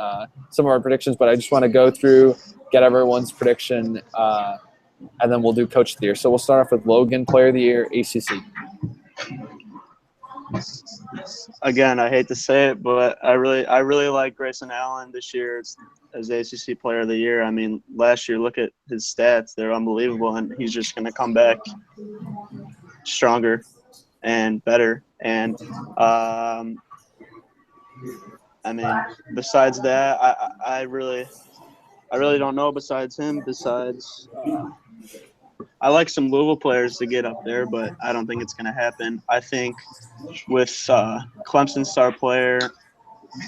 some of our predictions, but I just want to go through, get everyone's prediction, and then we'll do Coach of the Year. So we'll start off with Logan, Player of the Year, ACC. Again, I hate to say it, but I really like Grayson Allen this year as ACC Player of the Year. I mean, last year, look at his stats; they're unbelievable, and he's just going to come back stronger and better. And I mean, besides that, I really don't know. Besides him, I like some Louisville players to get up there, but I don't think it's going to happen. I think with Clemson star player,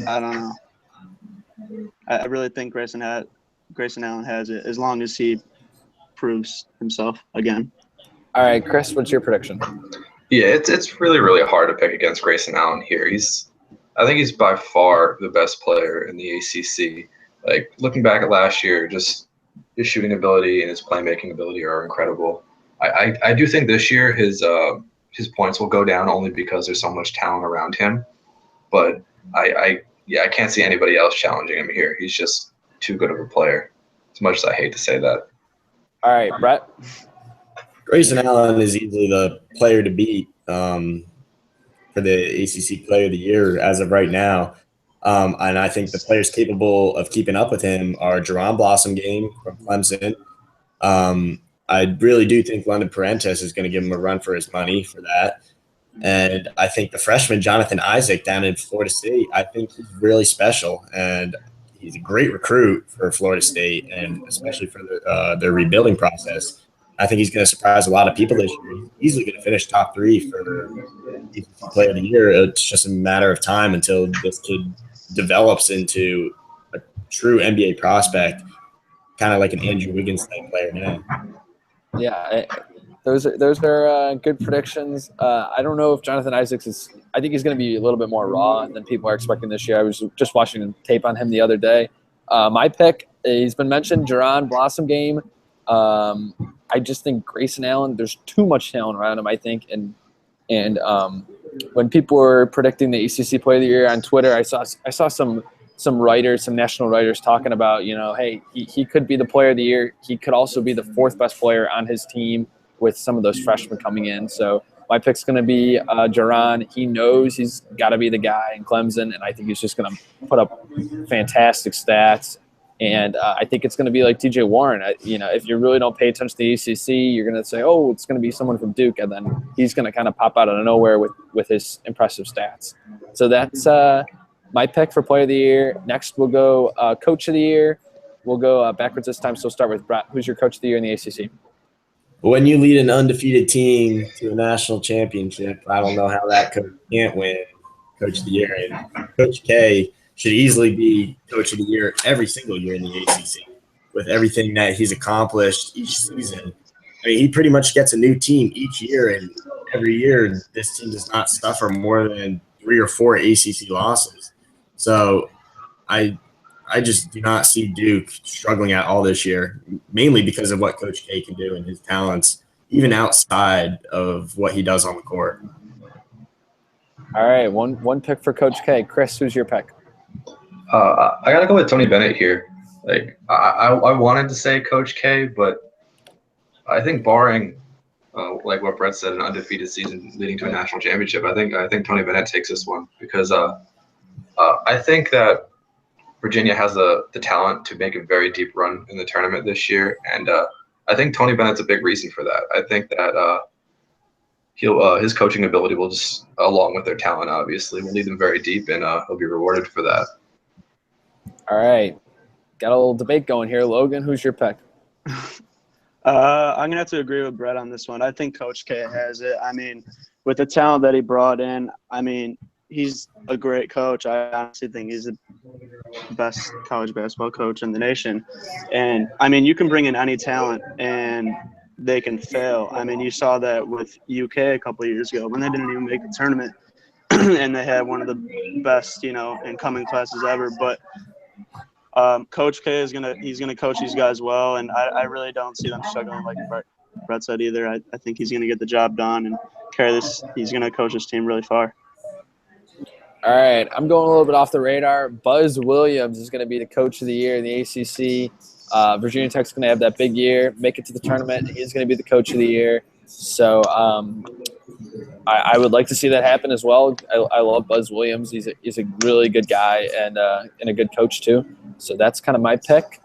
I don't know. I really think Grayson Allen has it as long as he proves himself again. All right, Chris, what's your prediction? Yeah, it's really, really hard to pick against Grayson Allen here. I think he's by far the best player in the ACC. Like, looking back at last year, just his shooting ability and his playmaking ability are incredible. I do think this year his points will go down only because there's so much talent around him. But I can't see anybody else challenging him here. He's just too good of a player, as much as I hate to say that. All right, Brett. Grayson Allen is easily the player to beat for the ACC Player of the Year as of right now. And I think the players capable of keeping up with him are Jerron Blossom Game from Clemson. I really do think London Parentes is going to give him a run for his money for that. And I think the freshman Jonathan Isaac down in Florida State, I think he's really special. And he's a great recruit for Florida State, and especially for their rebuilding process. I think he's going to surprise a lot of people this year. He's easily going to finish top 3 for ACC Player of the Year. It's just a matter of time until this kid develops into a true NBA prospect, kind of like an Andrew Wiggins type player now. Yeah, those are good predictions. I don't know if Jonathan Isaacs is – I think he's going to be a little bit more raw than people are expecting this year. I was just watching tape on him the other day. My pick, he's been mentioned, Jerron Blossom Game. I just think Grayson Allen, there's too much talent around him, I think. And when people were predicting the ACC Player of the Year on Twitter, I saw some some writers, some national writers talking about, hey, he could be the player of the year. He could also be the fourth best player on his team with some of those freshmen coming in. So my pick's going to be Jaron. He knows he's got to be the guy in Clemson, and I think he's just going to put up fantastic stats. And I think it's going to be like TJ Warren. If you really don't pay attention to the ACC, you're going to say, oh, it's going to be someone from Duke, and then he's going to kind of pop out of nowhere with his impressive stats. So that's my pick for player of the year. Next, we'll go coach of the year. We'll go backwards this time, so we'll start with Brett. Who's your coach of the year in the ACC? When you lead an undefeated team to a national championship, I don't know how that coach can't win coach of the year. And Coach K should easily be coach of the year every single year in the ACC with everything that he's accomplished each season. I mean, he pretty much gets a new team each year, and every year this team does not suffer more than 3 or 4 ACC losses. So I just do not see Duke struggling at all this year, mainly because of what Coach K can do and his talents, even outside of what he does on the court. All right, one pick for Coach K. Chris, who's your pick? I got to go with Tony Bennett here. Like I wanted to say Coach K, but I think barring like what Brett said, an undefeated season leading to a national championship, I think Tony Bennett takes this one because I think that Virginia has the talent to make a very deep run in the tournament this year, and I think Tony Bennett's a big reason for that. I think that his coaching ability will just, along with their talent, obviously, will lead them very deep, and he'll be rewarded for that. All right, got a little debate going here. Logan, who's your pick? I'm gonna have to agree with Brett on this one. I think Coach K has it. I mean, with the talent that he brought in, I mean, he's a great coach. I honestly think he's the best college basketball coach in the nation. And, I mean, you can bring in any talent and they can fail. I mean, you saw that with UK a couple of years ago when they didn't even make the tournament and they had one of the best, incoming classes ever. But Coach K he's gonna coach these guys well, and I really don't see them struggling like Brett said either. I think he's gonna get the job done and carry this. He's gonna coach his team really far. All right, I'm going a little bit off the radar. Buzz Williams is going to be the coach of the year in the ACC. Virginia Tech's going to have that big year, make it to the tournament. He's going to be the coach of the year. So I would like to see that happen as well. I love Buzz Williams. He's a really good guy and a good coach too. So that's kind of my pick.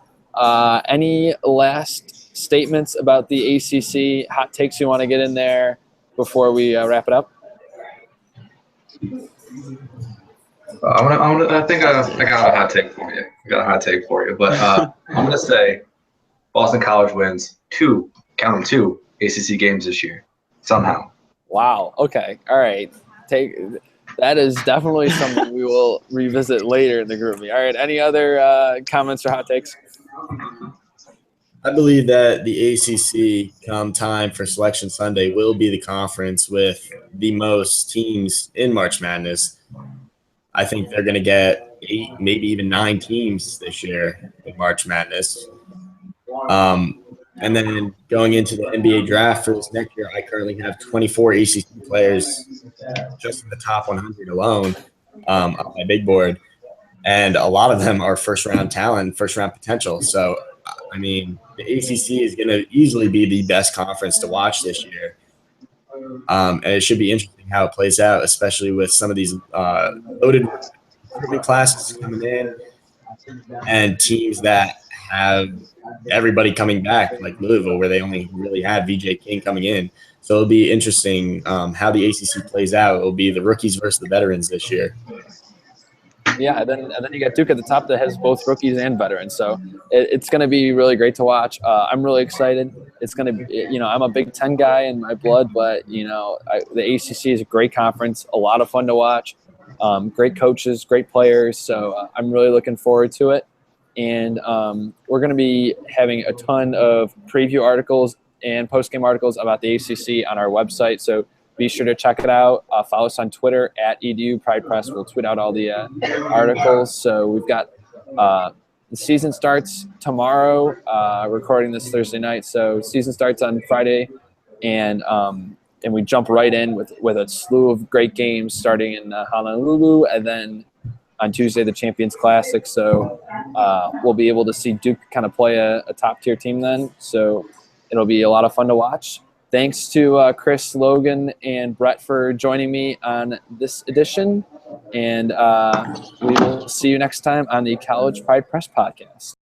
Any last statements about the ACC, hot takes you want to get in there before we wrap it up? I think I got a hot take for you. But I'm going to say Boston College wins 2 ACC games this year, somehow. Wow. Okay. All right. That is definitely something we will revisit later in the group. All right. Any other comments or hot takes? I believe that the ACC, come time for Selection Sunday, will be the conference with the most teams in March Madness. I think they're going to get 8, maybe even 9 teams this year in March Madness. And then going into the NBA draft for this next year, I currently have 24 ACC players just in the top 100 alone on my big board. And a lot of them are first-round talent, first-round potential. So, I mean, the ACC is going to easily be the best conference to watch this year. And it should be interesting how it plays out, especially with some of these loaded recruitment classes coming in and teams that have everybody coming back, like Louisville, where they only really had VJ King coming in. So it'll be interesting how the ACC plays out. It'll be the rookies versus the veterans this year. Yeah, and then you got Duke at the top that has both rookies and veterans. So it's going to be really great to watch. I'm really excited. It's going to be, I'm a Big Ten guy in my blood, but, the ACC is a great conference, a lot of fun to watch, great coaches, great players. So I'm really looking forward to it. And we're going to be having a ton of preview articles and post-game articles about the ACC on our website. So be sure to check it out. Follow us on Twitter @EDU Pride Press. We'll tweet out all the articles. So we've got the season starts tomorrow. Recording this Thursday night. So season starts on Friday, and we jump right in with a slew of great games starting in Honolulu, and then on Tuesday, the Champions Classic. So we'll be able to see Duke kind of play a top-tier team then. So it'll be a lot of fun to watch. Thanks to Chris, Logan, and Brett for joining me on this edition. And we will see you next time on the College Pride Press Podcast.